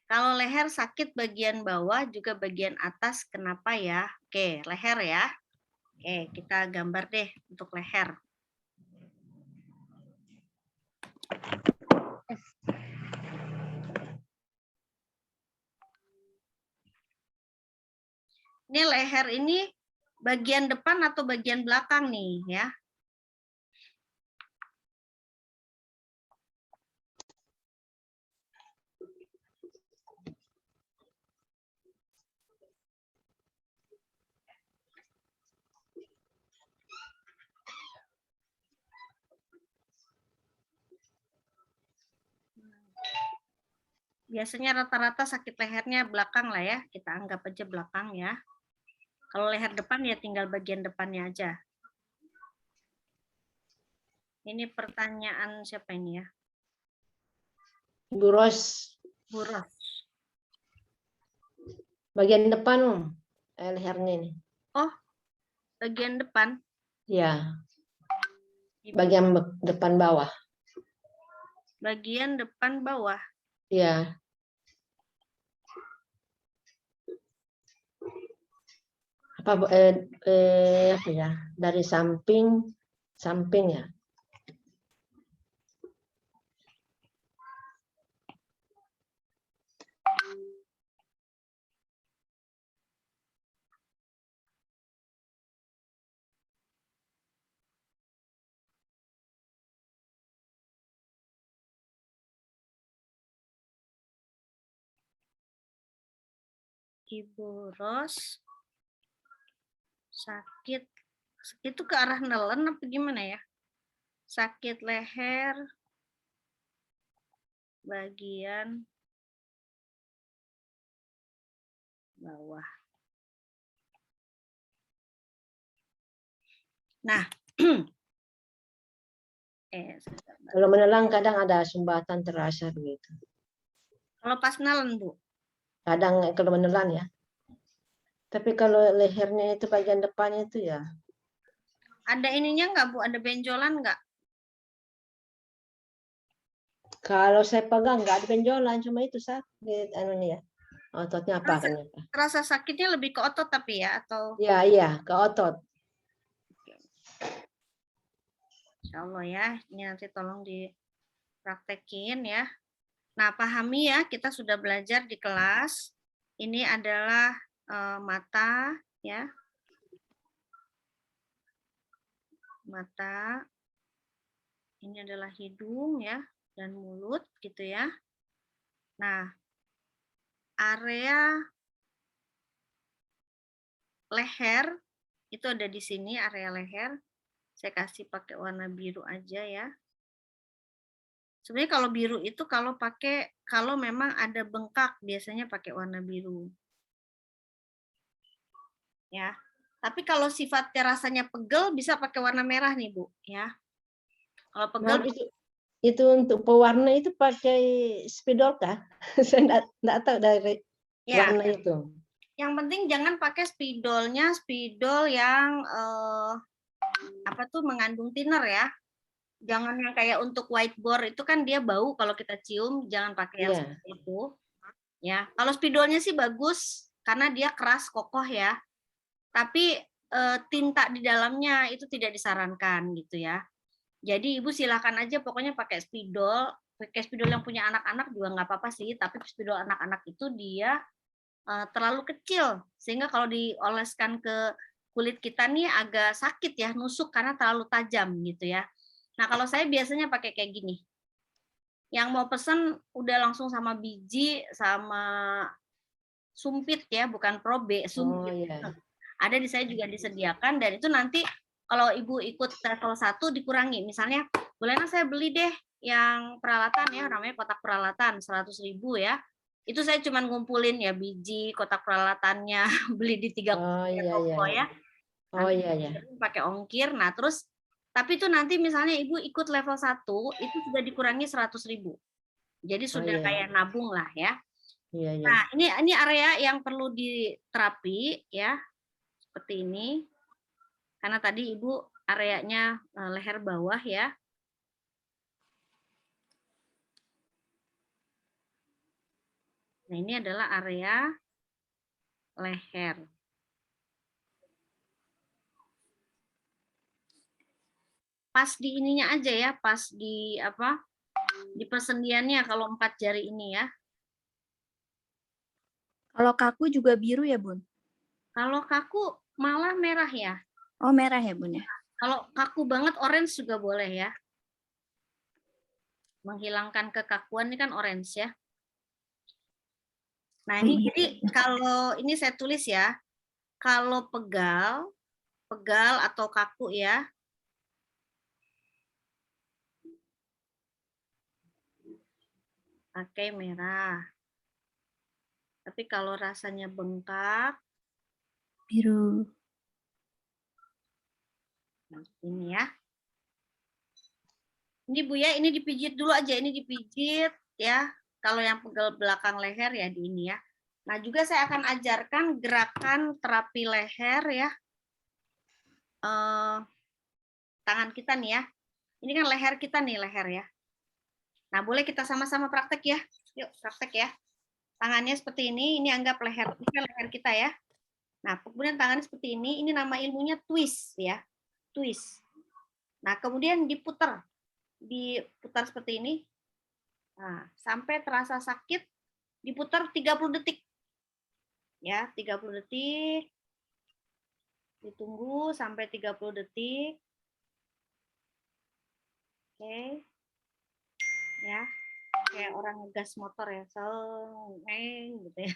Kalau leher sakit bagian bawah juga bagian atas, kenapa ya? Oke, leher ya. Oke, kita gambar deh untuk leher. Ini leher ini bagian depan atau bagian belakang nih ya? Biasanya rata-rata sakit lehernya belakang lah ya, kita anggap aja belakang ya. Kalau leher depan ya tinggal bagian depannya aja. Ini pertanyaan siapa ini ya? Bu Ros, Bu Ros. bagian depan lehernya ini. Oh, bagian depan. Ya, Ibu. bagian depan bawah. Bagian depan bawah. Ya. Apa apa ya? Dari samping ya. Ibu Ros sakit itu ke arah nelen apa gimana ya? Sakit leher bagian bawah. Nah, Kalau menelan kadang ada sumbatan terasa begitu. kalau pas nelen, Bu. Kadang kalau menelan ya. Tapi kalau lehernya itu bagian depannya itu ya. Ada ininya nggak, Bu? Ada benjolan nggak? Kalau saya pegang nggak ada benjolan, cuma itu sakit nih ya. Ototnya apa kenapa? Rasa sakitnya lebih ke otot tapi ya atau? Iya, ke otot. Insya Allah ya, ini nanti tolong dipraktekin ya. Nah, pahami ya, kita sudah belajar di kelas. Ini adalah mata ya. Mata. Ini adalah hidung ya dan mulut gitu ya. Nah, area leher itu ada di sini, area leher. Saya kasih pakai warna biru aja ya. Sebenarnya kalau biru itu kalau memang ada bengkak biasanya pakai warna biru. Ya. Tapi kalau sifatnya rasanya pegel bisa pakai warna merah nih, Bu, ya. Kalau pegel itu untuk pewarna itu pakai spidol kah? Saya enggak tahu dari warna itu. Yang penting jangan pakai spidolnya, spidol yang mengandung thinner ya. Jangan yang kayak untuk whiteboard itu kan dia bau kalau kita cium, jangan pakai yang seperti itu. Ya, kalau spidolnya sih bagus karena dia keras kokoh ya. Tapi tinta di dalamnya itu tidak disarankan gitu ya. Jadi Ibu silakan aja pokoknya pakai spidol yang punya anak-anak juga nggak apa-apa sih, tapi spidol anak-anak itu dia terlalu kecil sehingga kalau dioleskan ke kulit kita nih agak sakit ya, nusuk karena terlalu tajam gitu ya. Nah, kalau saya biasanya pakai kayak gini. Yang mau pesen udah langsung sama biji sama sumpit ya, bukan probe, sumpit. Oh, iya. Ada di saya juga disediakan dan itu nanti kalau Ibu ikut level 1 dikurangi. Misalnya, bolehlah saya beli deh yang peralatan ya, namanya kotak peralatan 100.000 ya. Itu saya cuma ngumpulin ya biji, kotak peralatannya, beli di 3 toko ya. Oh iya. Pakai ongkir. Nah, terus tapi itu nanti misalnya Ibu ikut level 1 itu sudah dikurangi 100.000. Jadi sudah kayak nabung lah ya. Iya. Nah, ini area yang perlu diterapi ya. Seperti ini. Karena tadi Ibu areanya leher bawah ya. Nah, ini adalah area leher. Pas di ininya aja ya, pas di apa? Di persendiannya kalau 4 jari ini ya. Kalau kaku juga biru ya, Bun? Kalau kaku malah merah ya. Oh, merah ya, Bun ya? Kalau kaku banget orange juga boleh ya. Menghilangkan kekakuan ini kan orange ya. Nah, ini jadi kalau ini saya tulis ya. Kalau pegal atau kaku ya. Pakai merah. Tapi kalau rasanya bengkak, Biru. nah, ini ya. Ini Bu ya, ini dipijit dulu aja, ini dipijit ya. Kalau yang pegel belakang leher ya di ini ya. Nah, juga saya akan ajarkan gerakan terapi leher ya. Tangan kita nih ya. Ini kan leher kita nih, leher ya. Nah, boleh kita sama-sama praktek ya. Yuk, praktek ya. Tangannya seperti ini anggap leher, ini kan leher kita ya. Nah, kemudian tangannya seperti ini nama ilmunya twist ya. Twist. Nah, kemudian diputar seperti ini. Nah, sampai terasa sakit, diputar 30 detik. Ya, 30 detik. Ditunggu sampai 30 detik. Oke. Ya. Kayak orang ngegas motor ya. Gitu ya.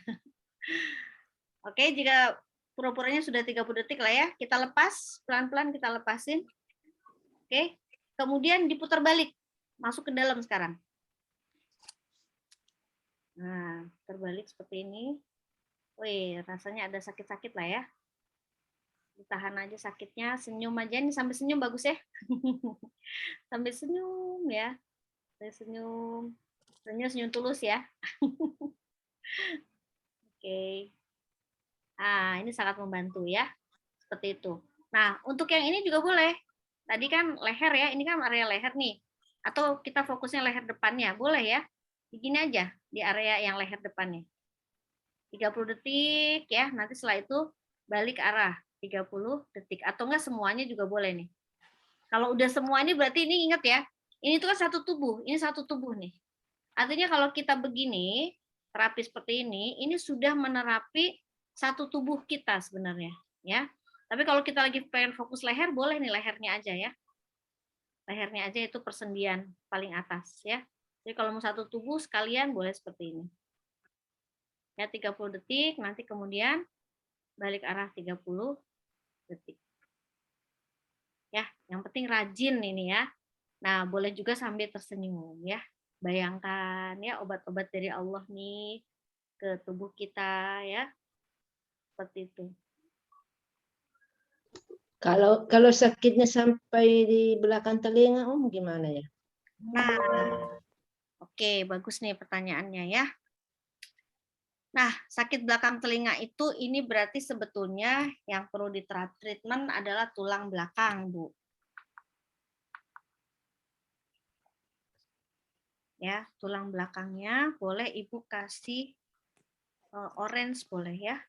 Oke, jika pura-puranya sudah 30 detik lah ya, kita lepas, pelan-pelan kita lepasin. Oke. Kemudian diputar balik. Masuk ke dalam sekarang. Nah, terbalik seperti ini. Wih, rasanya ada sakit-sakit lah ya. Ditahan aja sakitnya, senyum aja nih, sampai senyum bagus ya. Sampai senyum ya. Sampai senyum. Senyum tulus ya. Oke. Nah, ini sangat membantu ya. Seperti itu. Nah, untuk yang ini juga boleh. Tadi kan leher ya, ini kan area leher nih. Atau kita fokusnya leher depannya, boleh ya. Begini aja, di area yang leher depannya. 30 detik ya, nanti setelah itu balik arah 30 detik. Atau enggak semuanya juga boleh nih. Kalau udah semua ini berarti ini ingat ya, ini tuh kan satu tubuh, ini satu tubuh nih. Artinya kalau kita begini, terapi seperti ini sudah menerapi satu tubuh kita sebenarnya. Ya. Tapi kalau kita lagi pengen fokus leher, boleh nih lehernya aja ya. Lehernya aja itu persendian paling atas ya. Jadi kalau mau satu tubuh sekalian boleh seperti ini. Ya 30 detik, nanti kemudian balik arah 30 detik. Ya, yang penting rajin ini ya. Nah, boleh juga sambil tersenyum ya. Bayangkan ya obat-obat dari Allah nih ke tubuh kita ya. Seperti itu. Kalau sakitnya sampai di belakang telinga, gimana ya? Nah, oke, bagus nih pertanyaannya ya. Nah, sakit belakang telinga itu ini berarti sebetulnya yang perlu treatment adalah tulang belakang, Bu. Ya, tulang belakangnya boleh Ibu kasih orange boleh ya.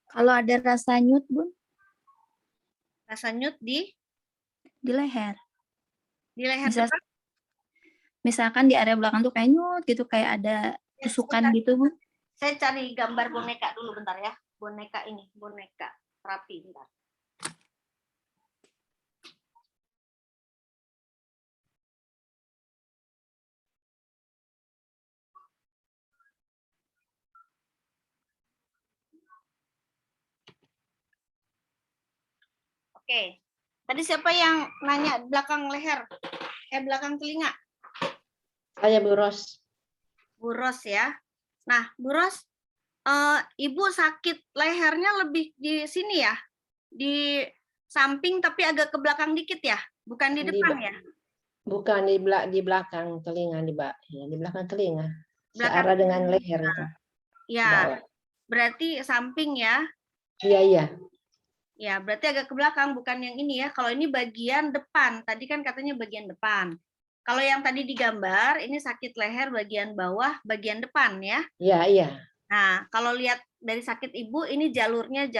Kalau ada rasa nyut, Bun, Rasa nyut di leher. leher Bisa, depan. misalkan di area belakang tuh kayak nyut gitu, kayak ada tusukan gitu, Bun. Saya cari gambar boneka dulu bentar ya. Boneka ini, boneka terapi bentar. Oke. Tadi siapa yang nanya belakang leher? Belakang telinga? Saya Bu Ros. Bu Ros ya. Nah, Bu Ros, Ibu sakit lehernya lebih di sini ya? Di samping tapi agak ke belakang dikit ya? Bukan di depan ya? Bukan di belakang telinga, di belakang telinga. Belakang Searah dengan leher itu. Ya, berarti samping ya? Iya. Ya, berarti agak ke belakang, bukan yang ini ya. Kalau ini bagian depan, tadi kan katanya bagian depan. Kalau yang tadi digambar, ini sakit leher bagian bawah, bagian depan ya. Iya, iya. Nah, kalau lihat dari sakit ibu, ini jalurnya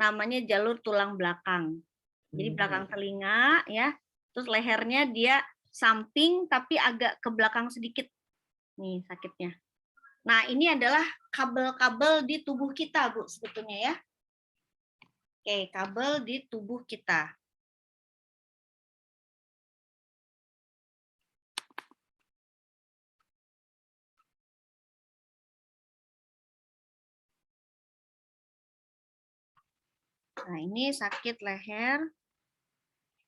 namanya jalur tulang belakang. Jadi belakang telinga ya, terus lehernya dia samping tapi agak ke belakang sedikit. Nih sakitnya. Nah, ini adalah kabel-kabel di tubuh kita, Bu, sebetulnya ya. Oke, kabel di tubuh kita. Nah, ini sakit leher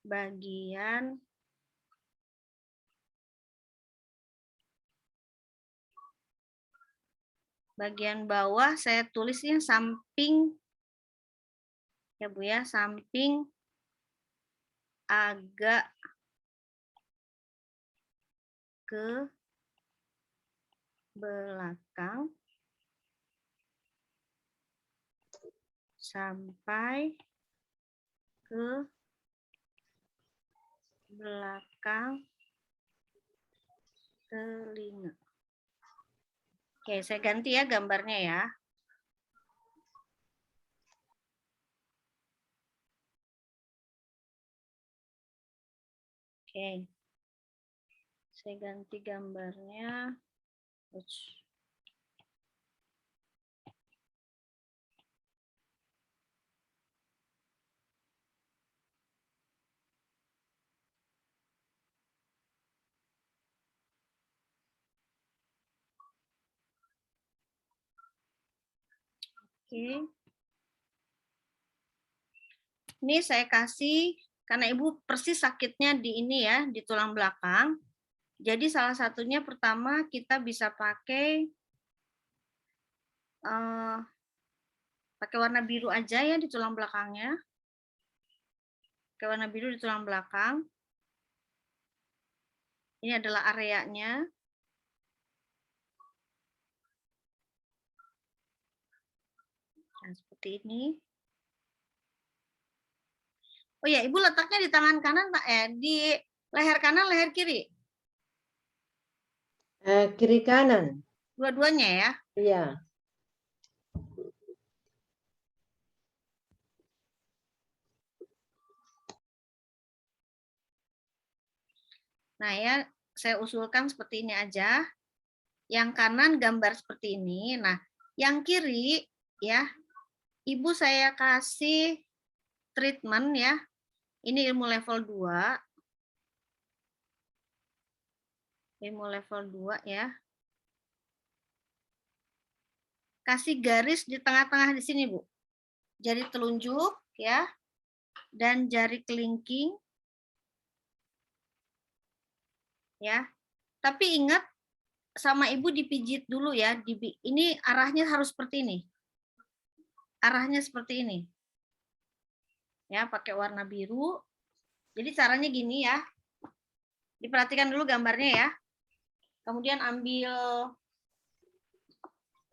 bagian bawah, saya tulisnya samping ya Bu ya, samping agak ke belakang sampai ke belakang telinga. Oke, saya ganti ya gambarnya ya. Oke. Saya ganti gambarnya. Ups. Oke. Ini saya kasih, karena Ibu persis sakitnya di ini ya, di tulang belakang. Jadi salah satunya pertama kita bisa pakai warna biru aja ya di tulang belakangnya. Pakai warna biru di tulang belakang. Ini adalah areanya. Nah, seperti ini. Oh ya, Ibu letaknya di tangan kanan, di leher kanan, leher kiri? Kiri kanan. Dua-duanya ya? Iya. Nah ya, saya usulkan seperti ini aja. Yang kanan gambar seperti ini. Nah, yang kiri ya, Ibu saya kasih treatment ya. Ini ilmu level 2. Ilmu level 2 ya. Kasih garis di tengah-tengah di sini, Bu. Jari telunjuk ya. Dan jari kelingking. Ya. Tapi ingat sama Ibu dipijit dulu ya. Ini arahnya harus seperti ini. Arahnya seperti ini. Ya, pakai warna biru. Jadi caranya gini ya. Diperhatikan dulu gambarnya ya. Kemudian ambil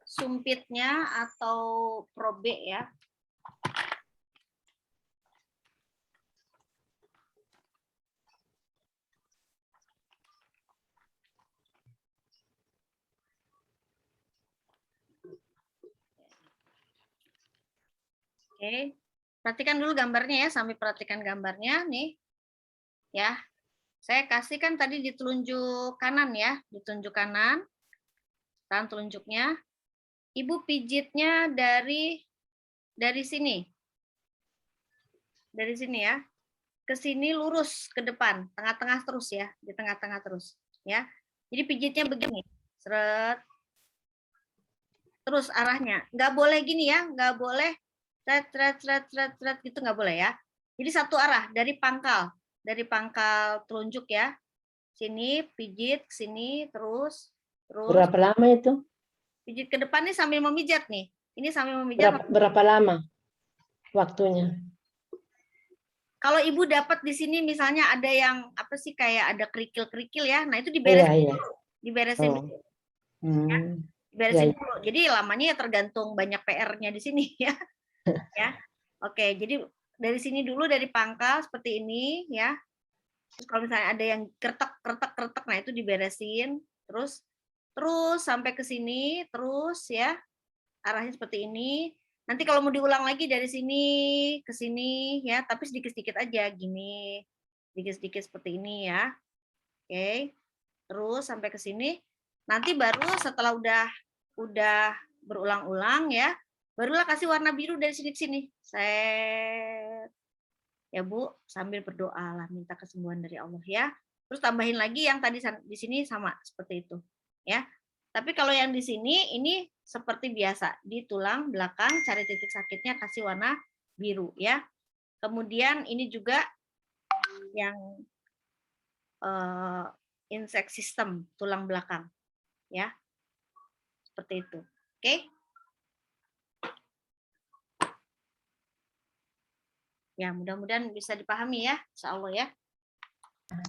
sumpitnya atau probe ya. Oke, perhatikan dulu gambarnya ya, sambil perhatikan gambarnya nih. Ya, saya kasih kan tadi di telunjuk kanan ya, di telunjuk kanan. Tangan telunjuknya. Ibu pijitnya dari sini. Dari sini ya. Ke sini lurus ke depan, tengah-tengah terus ya, di tengah-tengah terus ya. Jadi pijitnya begini. Seret. Terus arahnya. Nggak boleh gini ya, nggak boleh tret gitu, nggak boleh ya. Jadi satu arah dari pangkal telunjuk ya. Sini pijit ke sini terus. Berapa lama itu? Pijit ke depan nih sambil memijat nih. Ini sambil memijat. Berapa lama waktunya? Kalau Ibu dapat di sini misalnya ada yang apa sih kayak ada kerikil-kerikil ya. Nah, itu diberesin Iya, iya. dulu. Diberesin dulu. Ya. Diberesin dulu. Jadi lamanya ya tergantung banyak PR-nya di sini ya. Ya. Oke, jadi dari sini dulu, dari pangkal seperti ini ya. Terus kalau misalnya ada yang kretek, nah itu diberesin. Terus sampai ke sini, terus ya arahnya seperti ini. Nanti kalau mau diulang lagi dari sini ke sini ya, tapi sedikit-sedikit aja gini. Sedikit-sedikit seperti ini ya. Oke. Terus sampai ke sini. Nanti baru setelah udah berulang-ulang ya, barulah kasih warna biru dari sini ke sini. Set. Ya Bu, sambil berdoa lah minta kesembuhan dari Allah ya. Terus tambahin lagi yang tadi di sini sama seperti itu ya. Tapi kalau yang di sini ini seperti biasa, di tulang belakang cari titik sakitnya kasih warna biru ya. Kemudian ini juga yang insect system tulang belakang ya. Seperti itu. Oke? Ya, mudah-mudahan bisa dipahami ya, insya Allah ya.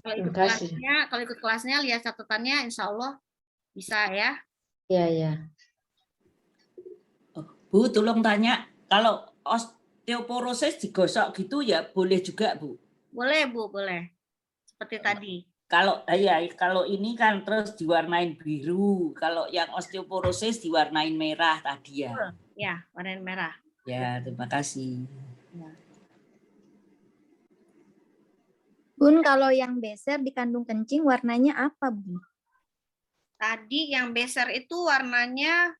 Kalau ikut kelasnya lihat catatannya, insya Allah bisa ya. Iya, iya. Bu, tolong tanya, kalau osteoporosis digosok gitu ya boleh juga, Bu? Boleh, Bu, boleh. Seperti tadi. Kalau ya, kalau ini kan terus diwarnain biru, kalau yang osteoporosis diwarnain merah tadi ya. Ya, warnain merah. Ya, terima kasih. Ya. Bun, kalau yang beser dikandung kencing warnanya apa, Bun? Tadi yang beser itu warnanya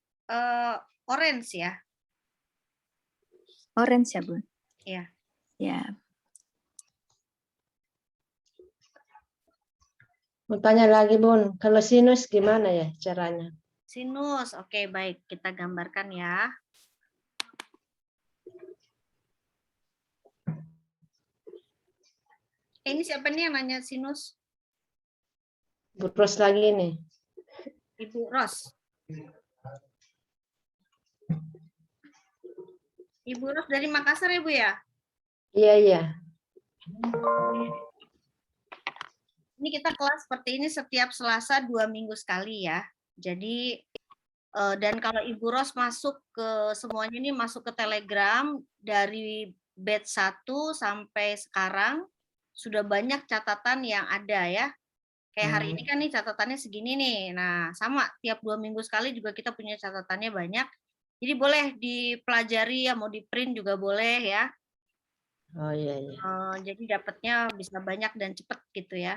orange ya. Orange ya, Bun? Iya. Ya. Mau tanya lagi, Bun, kalau sinus gimana ya caranya? Sinus, oke baik. Kita gambarkan ya. Ini siapa nih yang nanya sinus? Bu Ros lagi nih. Ibu Ros. Ibu Ros dari Makassar ya, Bu ya? Iya, iya. Ini kita kelas seperti ini setiap Selasa 2 minggu sekali ya. Jadi dan kalau Ibu Ros masuk ke semuanya ini masuk ke Telegram dari batch 1 sampai sekarang sudah banyak catatan yang ada ya. Kayak hari ini kan nih catatannya segini nih. Nah, sama tiap 2 minggu sekali juga kita punya catatannya banyak. Jadi boleh dipelajari ya, mau di print juga boleh ya. Oh iya, iya. Jadi dapatnya bisa banyak dan cepat gitu ya.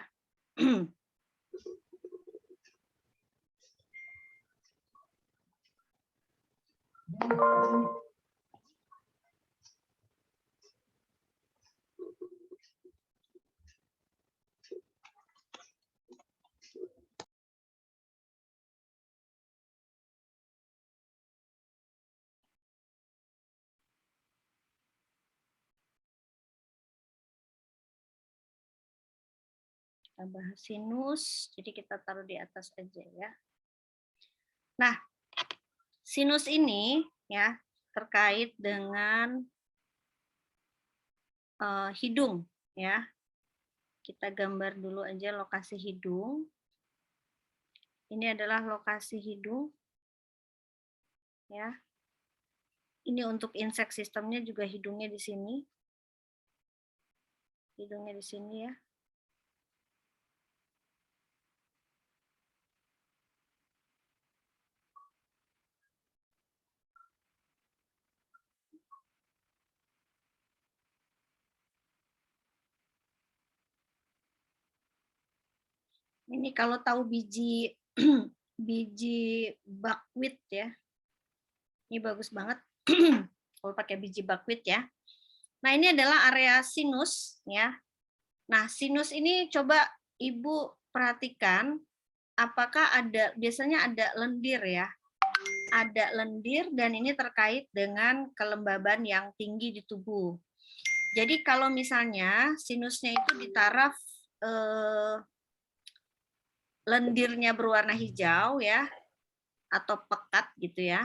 Kita bahas sinus, jadi kita taruh di atas aja ya. Nah, sinus ini ya terkait dengan hidung ya. Kita gambar dulu aja lokasi hidung. Ini adalah lokasi hidung ya. Ini untuk insect sistemnya juga hidungnya di sini. Hidungnya di sini ya. Ini kalau tahu biji biji buckwheat ya. Ini bagus banget kalau pakai biji buckwheat ya. Nah, ini adalah area sinus ya. Nah, sinus ini coba Ibu perhatikan apakah biasanya ada lendir ya. Ada lendir dan ini terkait dengan kelembaban yang tinggi di tubuh. Jadi kalau misalnya sinusnya itu di taraf lendirnya berwarna hijau ya, atau pekat gitu ya.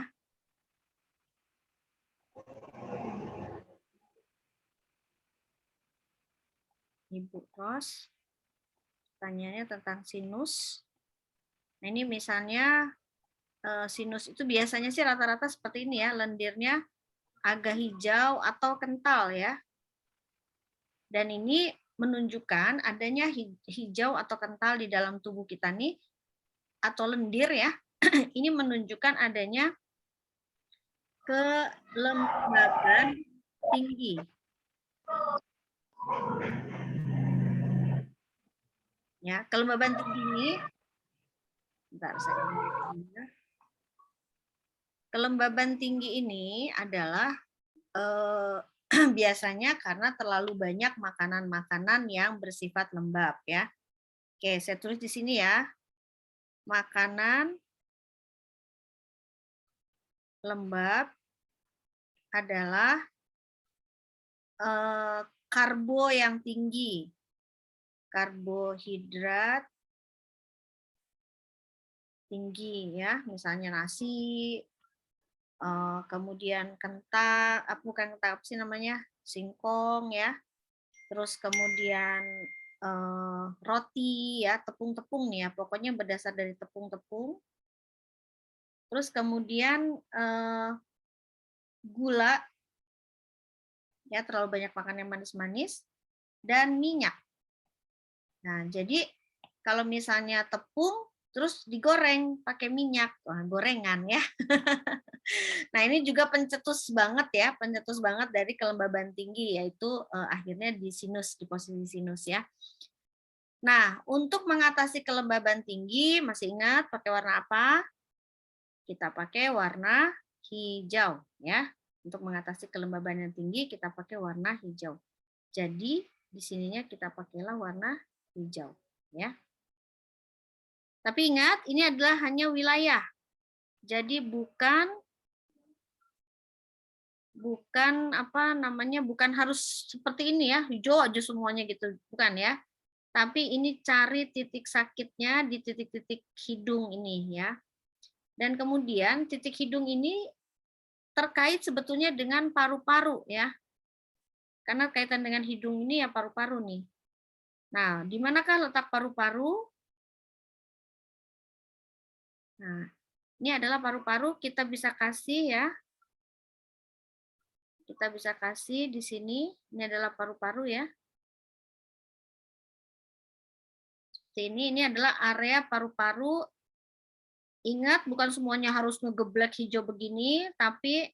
Ibu Ros, tanyanya tentang sinus. Nah ini misalnya sinus itu biasanya sih rata-rata seperti ini ya, lendirnya agak hijau atau kental ya. Dan ini menunjukkan adanya hijau atau kental di dalam tubuh kita nih, atau lendir ya. Ini menunjukkan adanya kelembaban tinggi. Ya, kelembaban tinggi ini, bentar, saya kelembaban tinggi ini adalah biasanya karena terlalu banyak makanan-makanan yang bersifat lembab ya. Oke, saya tulis di sini ya. Makanan lembab adalah karbo yang tinggi. Karbohidrat tinggi ya, misalnya nasi, kemudian kentang, bukan kentang, apa sih namanya, singkong ya, terus kemudian roti ya, tepung-tepung nih ya, pokoknya berdasar dari tepung-tepung. Terus kemudian gula ya, terlalu banyak makan yang manis-manis, dan minyak. Nah, jadi kalau misalnya tepung terus digoreng pakai minyak, wah, gorengan ya. Nah, ini juga pencetus banget ya, pencetus banget dari kelembaban tinggi, yaitu akhirnya di sinus, di posisi sinus ya. Nah, untuk mengatasi kelembaban tinggi, masih ingat pakai warna apa? Kita pakai warna hijau ya. Untuk mengatasi kelembaban yang tinggi, kita pakai warna hijau. Jadi, di sininya kita pakailah warna hijau ya. Tapi ingat, ini adalah hanya wilayah. Jadi bukan apa namanya, bukan harus seperti ini ya, hijau aja semuanya gitu, bukan ya. Tapi ini cari titik sakitnya di titik-titik hidung ini ya. Dan kemudian titik hidung ini terkait sebetulnya dengan paru-paru ya. Karena kaitan dengan hidung ini ya paru-paru nih. Nah, di manakah letak paru-paru? Nah, ini adalah paru-paru, kita bisa kasih ya. Kita bisa kasih di sini, ini adalah paru-paru ya. Seperti ini adalah area paru-paru. Ingat, bukan semuanya harus ngegeblek hijau begini, tapi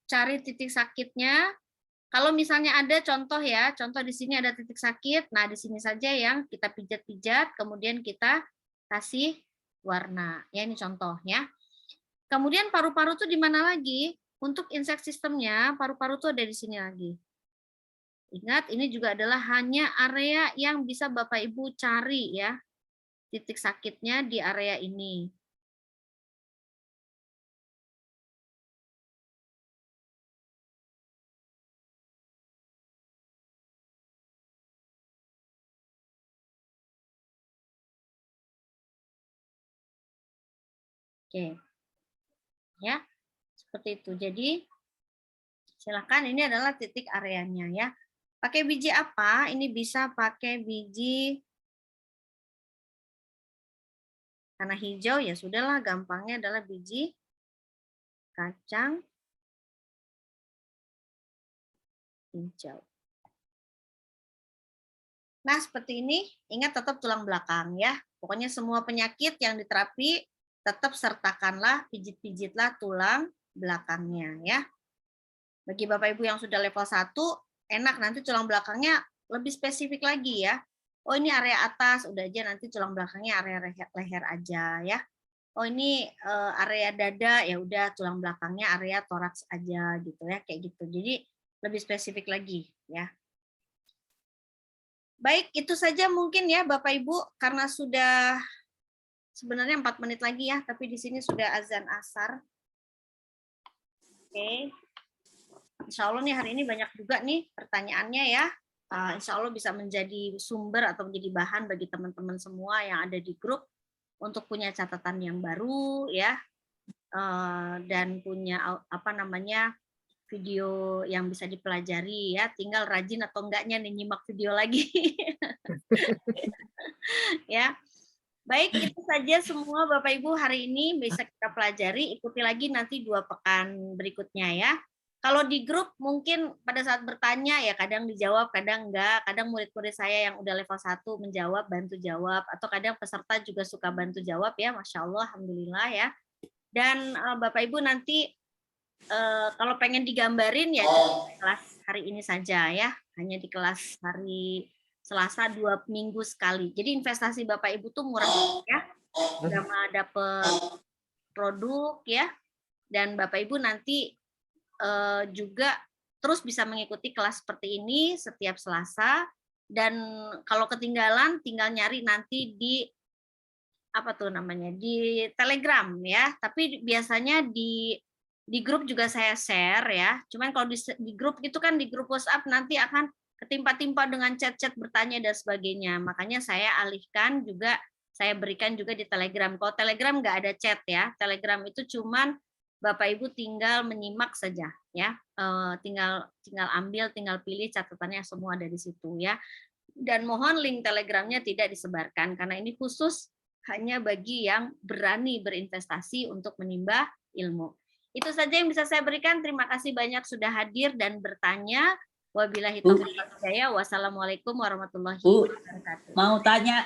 cari titik sakitnya. Kalau misalnya ada contoh ya, contoh di sini ada titik sakit, nah di sini saja yang kita pijat-pijat, kemudian kita kasih warna. Ya, ini contoh ya. Kemudian paru-paru itu di mana lagi? Untuk insect sistemnya, paru-paru itu ada di sini lagi. Ingat, ini juga adalah hanya area yang bisa Bapak Ibu cari ya. Titik sakitnya di area ini. Oke. Ya. Seperti itu. Jadi silakan, ini adalah titik areanya ya. Pakai biji apa? Ini bisa pakai biji, karena hijau ya sudahlah, gampangnya adalah biji kacang hijau. Nah, seperti ini, ingat tetap tulang belakang ya. Pokoknya semua penyakit yang diterapi tetap sertakanlah, pijit-pijitlah tulang belakangnya ya. Bagi Bapak Ibu yang sudah level 1, enak, nanti tulang belakangnya lebih spesifik lagi ya. Oh, ini area atas, udah aja nanti tulang belakangnya area leher aja ya. Oh, ini area dada, ya udah tulang belakangnya area toraks aja gitu ya, kayak gitu. Jadi lebih spesifik lagi ya. Baik, itu saja mungkin ya Bapak Ibu, karena sudah sebenarnya 4 menit lagi ya, tapi di sini sudah azan asar. Oke. Insya Allah nih hari ini banyak juga nih pertanyaannya ya. Insya Allah bisa menjadi sumber atau menjadi bahan bagi teman-teman semua yang ada di grup untuk punya catatan yang baru ya, dan punya apa namanya, video yang bisa dipelajari ya. Tinggal rajin atau enggaknya nih nyimak video lagi. Ya. Baik, itu saja semua Bapak Ibu hari ini bisa kita pelajari. Ikuti lagi nanti 2 pekan berikutnya ya. Kalau di grup mungkin pada saat bertanya ya kadang dijawab, kadang enggak. Kadang murid-murid saya yang udah level 1 menjawab, bantu jawab. Atau kadang peserta juga suka bantu jawab ya. Masya Allah, Alhamdulillah ya. Dan Bapak Ibu nanti kalau pengen digambarin ya di kelas hari ini saja ya. Hanya di kelas hari Selasa 2 minggu sekali. Jadi investasi Bapak Ibu tuh murah ya. Sama dapat produk ya. Dan Bapak Ibu nanti juga terus bisa mengikuti kelas seperti ini setiap Selasa. Dan kalau ketinggalan tinggal nyari nanti di apa tuh namanya di Telegram ya. Tapi biasanya di grup juga saya share ya. Cuman kalau di grup itu kan di grup WhatsApp nanti akan ketimpa-timpa dengan chat-chat bertanya dan sebagainya. Makanya saya alihkan juga, saya berikan juga di Telegram. Kalau Telegram nggak ada chat ya. Telegram itu cuman Bapak Ibu tinggal menyimak saja ya. Tinggal ambil, tinggal pilih catatannya semua dari situ ya. Dan mohon link Telegramnya tidak disebarkan karena ini khusus hanya bagi yang berani berinvestasi untuk menimba ilmu. Itu saja yang bisa saya berikan. Terima kasih banyak sudah hadir dan bertanya. Wabillahi taufiq wal hidayah. Wassalamualaikum warahmatullahi Bu, wabarakatuh. mau tanya